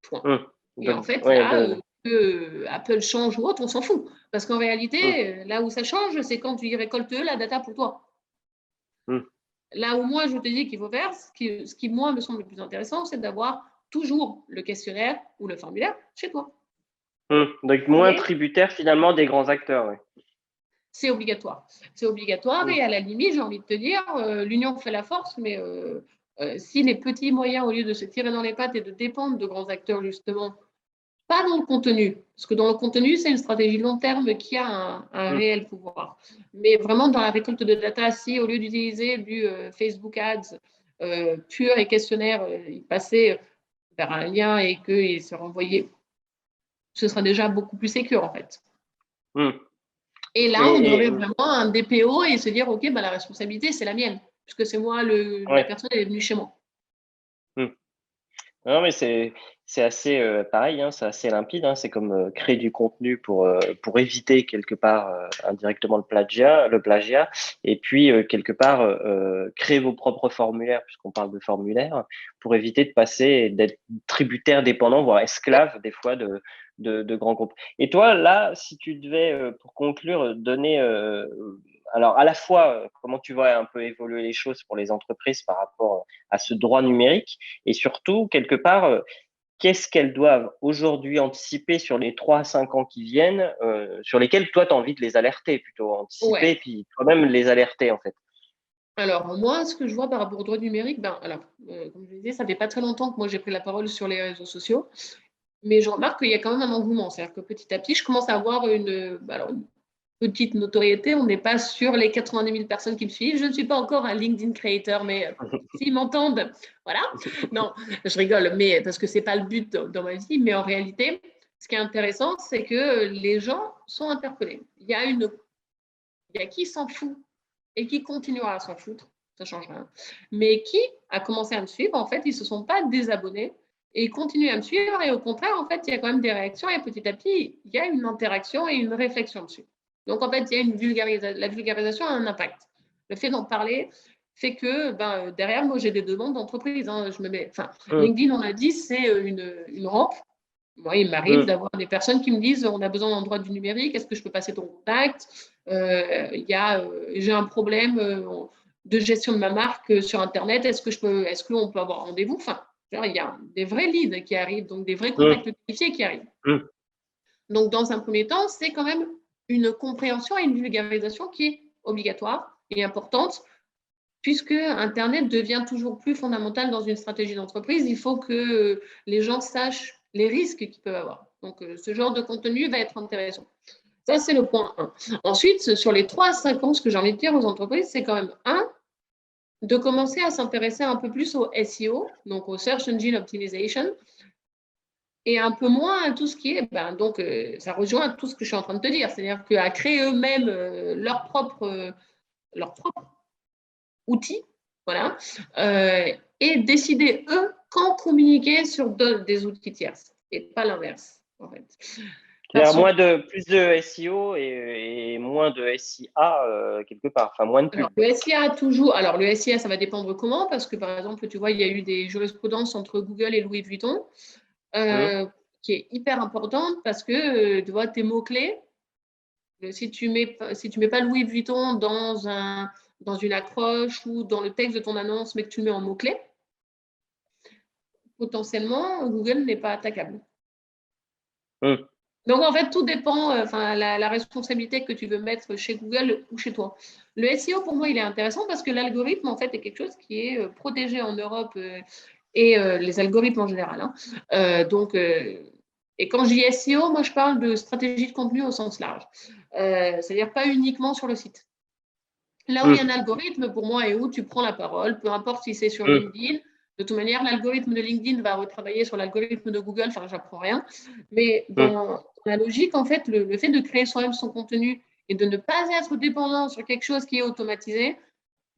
Point. Et en fait, là, que Apple change ou autre, on s'en fout. Parce qu'en réalité, là où ça change, c'est quand tu y récoltes la data pour toi. Là où moi, je te dis qu'il faut faire, ce qui, moi, me semble le plus intéressant, c'est d'avoir toujours le questionnaire ou le formulaire chez toi. Donc, moins tributaire, finalement, des grands acteurs. Oui. C'est obligatoire. C'est obligatoire et à la limite, j'ai envie de te dire, l'union fait la force, mais si les petits moyens, au lieu de se tirer dans les pattes et de dépendre de grands acteurs, justement, pas dans le contenu, parce que dans le contenu, c'est une stratégie long terme qui a un réel pouvoir. Mais vraiment, dans la récolte de data, si au lieu d'utiliser du Facebook Ads pur et questionnaire, il passait vers un lien et qu'il se renvoyait, ce sera déjà beaucoup plus sécure, en fait. Et là, on aurait vraiment un DPO et se dire, OK, la responsabilité, c'est la mienne, puisque c'est moi, la personne, elle est venue chez moi. Non, mais c'est assez pareil, hein, c'est assez limpide. Hein, c'est comme créer du contenu pour éviter quelque part indirectement le plagiat, et puis quelque part créer vos propres formulaires, puisqu'on parle de formulaires, pour éviter de passer et d'être tributaire, dépendant, voire esclave des fois de grands groupes. Et toi, là, si tu devais, pour conclure, donner alors à la fois comment tu vois un peu évoluer les choses pour les entreprises par rapport à ce droit numérique, et surtout, quelque part, qu'est-ce qu'elles doivent aujourd'hui anticiper sur les 3 à 5 ans qui viennent, sur lesquels toi, tu as envie de les alerter, plutôt Ouais. anticiper, puis toi-même les alerter, en fait. Alors, moi, ce que je vois par rapport au droit numérique, comme je disais, ça fait pas très longtemps que moi j'ai pris la parole sur les réseaux sociaux, mais je remarque qu'il y a quand même un engouement. C'est-à-dire que petit à petit, je commence à avoir une petite notoriété. On n'est pas sur les 90 000 personnes qui me suivent. Je ne suis pas encore un LinkedIn creator, mais s'ils m'entendent, voilà. Non, je rigole, mais parce que c'est pas le but dans ma vie. Mais en réalité, ce qui est intéressant, c'est que les gens sont interpellés. Il y a qui s'en fout et qui continuera à s'en foutre, ça ne change rien. Mais qui a commencé à me suivre, en fait, ils ne se sont pas désabonnés et ils continuent à me suivre. Et au contraire, en fait, il y a quand même des réactions et petit à petit, il y a une interaction et une réflexion dessus. Donc, en fait, il y a une vulgarisation. La vulgarisation a un impact. Le fait d'en parler fait que derrière, moi, j'ai des demandes d'entreprise. Hein. Hum, LinkedIn, on a dit, c'est une rampe. Moi, il m'arrive hum, d'avoir des personnes qui me disent on a besoin d'un droit du numérique, est-ce que je peux passer ton contact J'ai un problème de gestion de ma marque sur Internet, est-ce qu'on peut avoir rendez-vous Enfin, genre, il y a des vrais leads qui arrivent, donc des vrais hum, contacts qualifiés qui arrivent. hum. Donc, dans un premier temps, c'est quand même une compréhension et une vulgarisation qui est obligatoire et importante, puisque Internet devient toujours plus fondamental dans une stratégie d'entreprise. Il faut que les gens sachent les risques qu'ils peuvent avoir. Donc, ce genre de contenu va être intéressant. Ça, c'est le point 1. Ensuite, sur les 3 à 5 ans, ce que j'ai envie de dire aux entreprises, c'est quand même de commencer à s'intéresser un peu plus au SEO, donc au Search Engine Optimization, et un peu moins à tout ce qui est, ça rejoint tout ce que je suis en train de te dire, c'est-à-dire qu'à créer eux-mêmes leur propre outils, voilà, et décider, eux, quand communiquer sur des outils tierces, et pas l'inverse, en fait. C'est-à-dire Parce que, plus de SEO et moins de SIA quelque part, enfin moins de alors, pub. le SIA, ça va dépendre comment, parce que, par exemple, tu vois, il y a eu des jurisprudences entre Google et Louis Vuitton, Hum, euh, qui est hyper importante, parce que, tu vois, tes mots-clés, si tu mets pas Louis Vuitton dans une accroche ou dans le texte de ton annonce, mais que tu le mets en mots-clés, potentiellement, Google n'est pas attaquable. hum. Donc, en fait, tout dépend, la responsabilité que tu veux mettre chez Google ou chez toi. Le SEO, pour moi, il est intéressant parce que l'algorithme, en fait, est quelque chose qui est protégé en Europe et les algorithmes en général. Hein. Et quand je dis SEO, moi, je parle de stratégie de contenu au sens large. C'est-à-dire pas uniquement sur le site. Là où il y a un algorithme, pour moi, et où tu prends la parole, peu importe si c'est sur Hum, LinkedIn. De toute manière, l'algorithme de LinkedIn va retravailler sur l'algorithme de Google, enfin, j'apprends rien. Mais hum. dans la logique, en fait, le fait de créer soi-même son contenu et de ne pas être dépendant sur quelque chose qui est automatisé,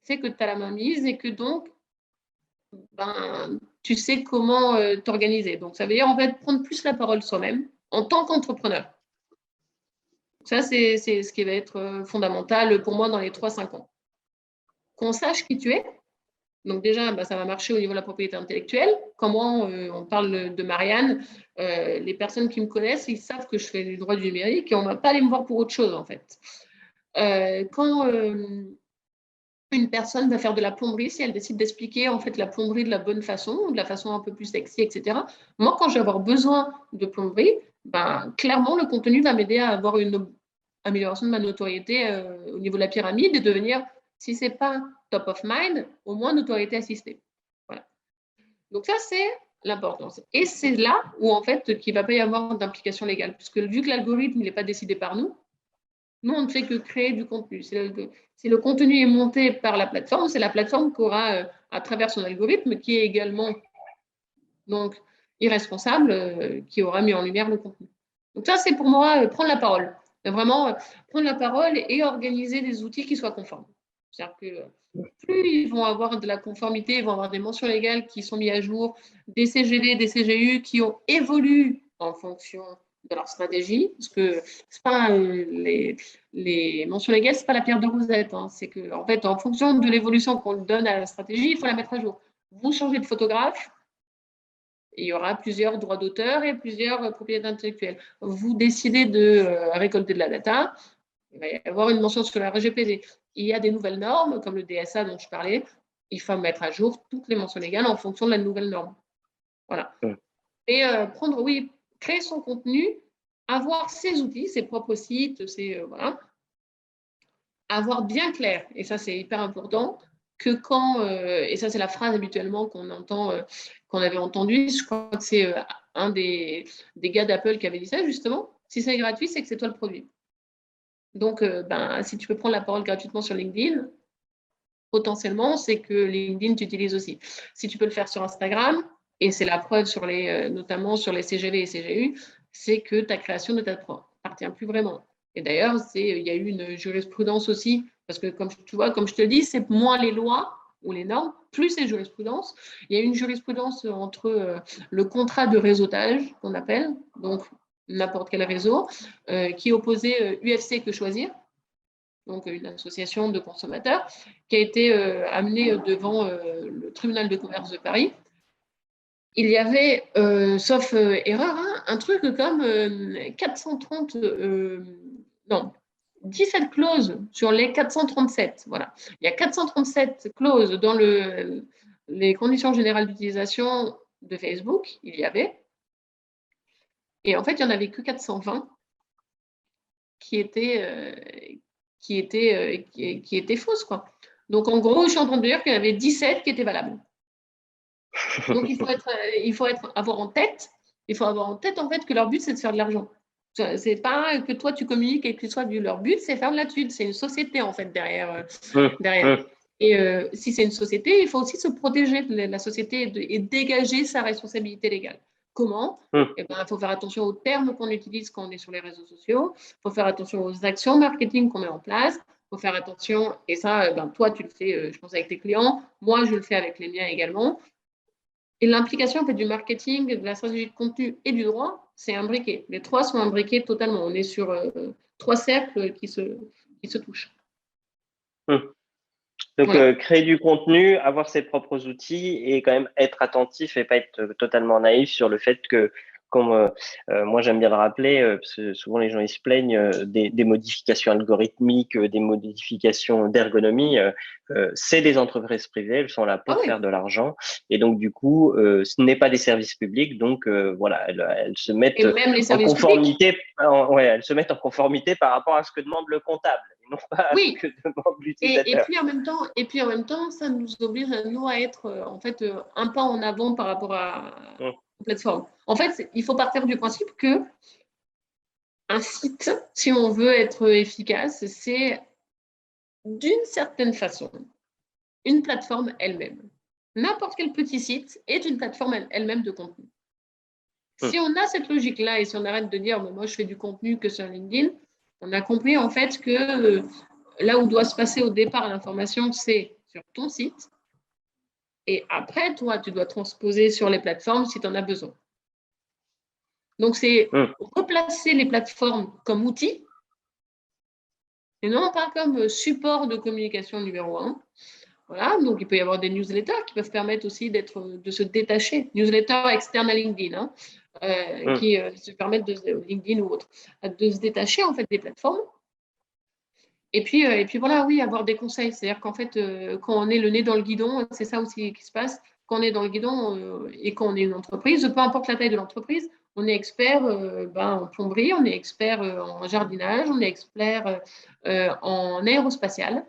fait que tu as la main mise et que donc, tu sais comment t'organiser. Donc, ça veut dire, en fait, prendre plus la parole soi-même en tant qu'entrepreneur. Ça, c'est ce qui va être fondamental pour moi dans les 3-5 ans. Qu'on sache qui tu es. Donc déjà, ça va marcher au niveau de la propriété intellectuelle. Quand moi, on parle de Marianne, les personnes qui me connaissent, ils savent que je fais du droit du numérique et on ne va pas aller me voir pour autre chose, en fait. Quand une personne va faire de la plomberie, si elle décide d'expliquer en fait la plomberie de la bonne façon, de la façon un peu plus sexy, etc. Moi, quand je vais avoir besoin de plomberie, clairement, le contenu va m'aider à avoir une amélioration de ma notoriété au niveau de la pyramide et devenir, si ce n'est pas top of mind, au moins notoriété assistée. Voilà. Donc ça, c'est l'importance. Et c'est là où, en fait, qu'il ne va pas y avoir d'implication légale, puisque vu que l'algorithme n'est pas décidé par nous, on ne fait que créer du contenu. Si le contenu est monté par la plateforme, c'est la plateforme qui aura, à travers son algorithme, qui est également donc irresponsable, qui aura mis en lumière le contenu. Donc ça, c'est pour moi prendre la parole. Vraiment prendre la parole et organiser des outils qui soient conformes. C'est-à-dire que plus ils vont avoir de la conformité, ils vont avoir des mentions légales qui sont mises à jour, des CGV, des CGU qui ont évolué en fonction de leur stratégie, parce que c'est pas les mentions légales, c'est pas la pierre de Rosette, hein. C'est que en fait, en fonction de l'évolution qu'on donne à la stratégie, il faut la mettre à jour. Vous changez de photographe, il y aura plusieurs droits d'auteur et plusieurs propriétés intellectuelles. Vous décidez de récolter de la data, il va y avoir une mention sur la RGPD. Il y a des nouvelles normes, comme le DSA dont je parlais, il faut mettre à jour toutes les mentions légales en fonction de la nouvelle norme. Voilà. Et prendre, oui, créer son contenu, avoir ses outils, ses propres sites, voilà, avoir bien clair, et ça c'est hyper important, que quand, et ça c'est la phrase habituellement qu'on entend, qu'on avait entendu, je crois que c'est un des gars d'Apple qui avait dit ça justement, si c'est gratuit, c'est que c'est toi le produit. Donc, si tu peux prendre la parole gratuitement sur LinkedIn, potentiellement, c'est que LinkedIn t'utilise aussi. Si tu peux le faire sur Instagram, et c'est la preuve sur notamment sur les CGV et CGU, c'est que ta création ne t'appartient plus vraiment. Et d'ailleurs, il y a eu une jurisprudence aussi, parce que comme tu vois, comme je te le dis, c'est moins les lois ou les normes, plus les jurisprudences. Il y a une jurisprudence entre le contrat de réseautage, qu'on appelle, donc n'importe quel réseau, qui opposait UFC Que Choisir, donc une association de consommateurs, qui a été amenée devant le tribunal de commerce de Paris. Il y avait, sauf erreur, hein, un truc comme 430, non, 17 clauses sur les 437. Voilà. Il y a 437 clauses dans les conditions générales d'utilisation de Facebook, il y avait. Et en fait, il n'y en avait que 420 qui étaient fausses, quoi. Donc, en gros, je suis en train de dire qu'il y en avait 17 qui étaient valables. Donc, il faut avoir en tête, en fait, que leur but, c'est de faire de l'argent. C'est pas que toi, tu communiques et que ce soit leur but, c'est faire de l'étude. C'est une société, en fait, derrière. Et si c'est une société, il faut aussi se protéger de la société et dégager sa responsabilité légale. Comment? Eh ben, il faut faire attention aux termes qu'on utilise quand on est sur les réseaux sociaux. Il faut faire attention aux actions marketing qu'on met en place. Il faut faire attention, et ça, toi, tu le fais, je pense, avec tes clients. Moi, je le fais avec les miens également. Et l'implication en fait, du marketing, de la stratégie de contenu et du droit, c'est imbriqué. Les trois sont imbriqués totalement. On est sur trois cercles qui se touchent. Donc, voilà. Créer du contenu, avoir ses propres outils et quand même être attentif et pas être totalement naïf sur le fait que, comme moi j'aime bien le rappeler, parce que souvent les gens ils se plaignent des modifications algorithmiques, des modifications d'ergonomie. C'est des entreprises privées, elles sont là pour faire de l'argent et donc du coup, ce n'est pas des services publics, donc voilà, elles se mettent en conformité. Elles se mettent en conformité par rapport à ce que demande le comptable. Non pas ce que demande l'utilisateur. Et puis en même temps, ça nous oblige nous à être en fait un pas en avant par rapport à la plateforme. En fait, il faut partir du principe que un site, si on veut être efficace, c'est d'une certaine façon une plateforme elle-même. N'importe quel petit site est une plateforme elle-même de contenu. Si on a cette logique-là et si on arrête de dire moi je fais du contenu que sur LinkedIn, on a compris en fait que là où doit se passer au départ l'information, c'est sur ton site. Et après, toi, tu dois transposer sur les plateformes si tu en as besoin. Donc, c'est replacer les plateformes comme outils et non pas comme support de communication numéro 1. Voilà, donc il peut y avoir des newsletters qui peuvent permettre aussi de se détacher. Newsletters externes à LinkedIn, qui se permettent LinkedIn ou autre, de se détacher en fait des plateformes. Et puis voilà, oui, avoir des conseils. C'est-à-dire qu'en fait, quand on est le nez dans le guidon, c'est ça aussi qui se passe. Quand on est dans le guidon et quand on est une entreprise, peu importe la taille de l'entreprise, on est expert en plomberie, on est expert en jardinage, on est expert en aérospatial.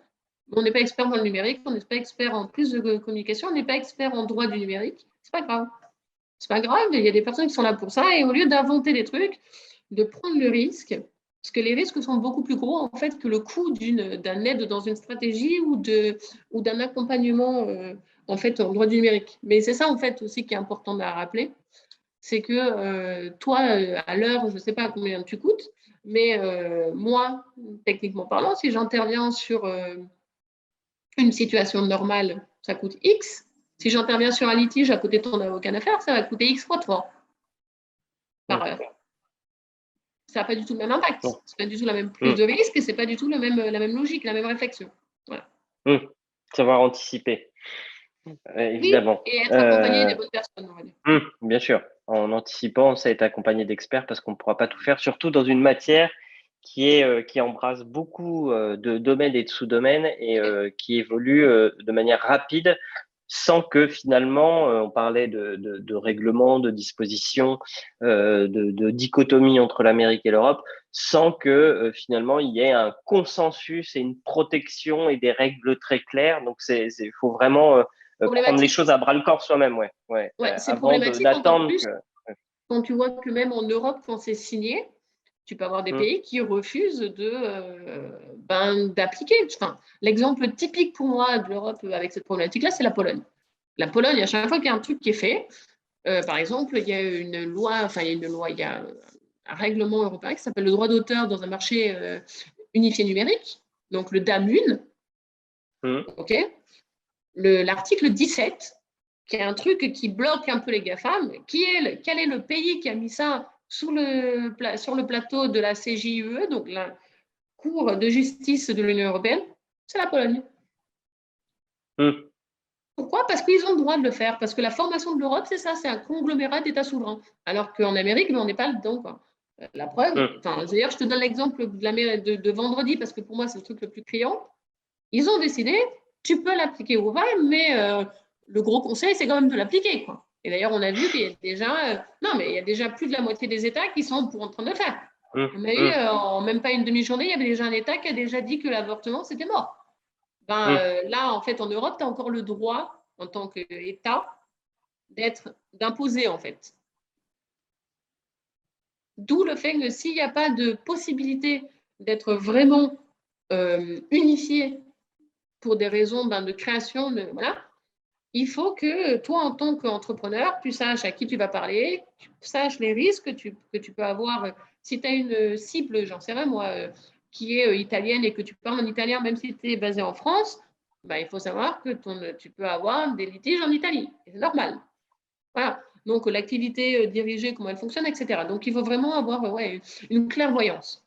On n'est pas expert dans le numérique, on n'est pas expert en prise de communication, on n'est pas expert en droit du numérique. C'est pas grave. C'est pas grave, il y a des personnes qui sont là pour ça. Et au lieu d'inventer des trucs, de prendre le risque, parce que les risques sont beaucoup plus gros en fait que le coût d'un aide dans une stratégie ou d'un accompagnement en fait en droit du numérique. Mais c'est ça en fait aussi qui est important à rappeler, c'est que toi à l'heure, je ne sais pas combien tu coûtes, mais moi techniquement parlant, si j'interviens sur une situation normale, ça coûte X. Si j'interviens sur un litige à côté de ton avocat d'affaires, ça va coûter X fois 3 par heure. Ça n'a pas du tout le même impact. C'est pas du tout la même prise de risque et c'est pas du tout la même logique, la même réflexion. Voilà. Savoir anticiper, évidemment. Oui, et être accompagné des bonnes personnes, on va dire. Bien sûr. En anticipant, ça être accompagné d'experts parce qu'on ne pourra pas tout faire, surtout dans une matière qui embrasse beaucoup de domaines et de sous-domaines et qui évolue de manière rapide sans que finalement, on parlait de règlements, de dispositions, de dichotomie entre l'Amérique et l'Europe, sans que finalement il y ait un consensus et une protection et des règles très claires. Donc, il faut vraiment prendre les choses à bras le corps soi-même, c'est avant problématique encore d'attendre plus que. quand tu vois que même en Europe, quand c'est signé, tu peux avoir des pays qui refusent d'appliquer. Enfin, l'exemple typique pour moi de l'Europe avec cette problématique-là, c'est la Pologne. La Pologne, à chaque fois qu'il y a un truc qui est fait, par exemple, il y a une loi, il y a un règlement européen qui s'appelle le droit d'auteur dans un marché unifié numérique, donc le DAMUN, ok. L'article 17, qui est un truc qui bloque un peu les GAFAM, quel est le pays qui a mis ça sur le plateau de la CJUE, donc la Cour de justice de l'Union européenne? C'est la Pologne. Pourquoi? Parce qu'ils ont le droit de le faire. Parce que la formation de l'Europe, c'est ça, c'est un conglomérat d'États souverains. Alors qu'en Amérique, on n'est pas dedans, quoi. La preuve, d'ailleurs, je te donne l'exemple de vendredi, parce que pour moi, c'est le truc le plus criant. Ils ont décidé, tu peux l'appliquer au VA, mais le gros conseil, c'est quand même de l'appliquer, quoi. Et d'ailleurs, on a vu qu'il y a déjà, il y a déjà plus de la moitié des États qui sont en train de le faire. On a eu, en même pas une demi-journée, il y avait déjà un État qui a déjà dit que l'avortement, c'était mort. Là, en fait, en Europe, tu as encore le droit, en tant qu'État, d'imposer, en fait. D'où le fait que s'il n'y a pas de possibilité d'être vraiment unifié pour des raisons de création, il faut que toi, en tant qu'entrepreneur, tu saches à qui tu vas parler, tu saches les risques que tu peux avoir. Si tu as une cible, j'en sais rien moi, qui est italienne et que tu parles en italien, même si tu es basé en France, il faut savoir que tu peux avoir des litiges en Italie. C'est normal. Voilà. Donc, l'activité dirigée, comment elle fonctionne, etc. Donc, il faut vraiment avoir une clairvoyance.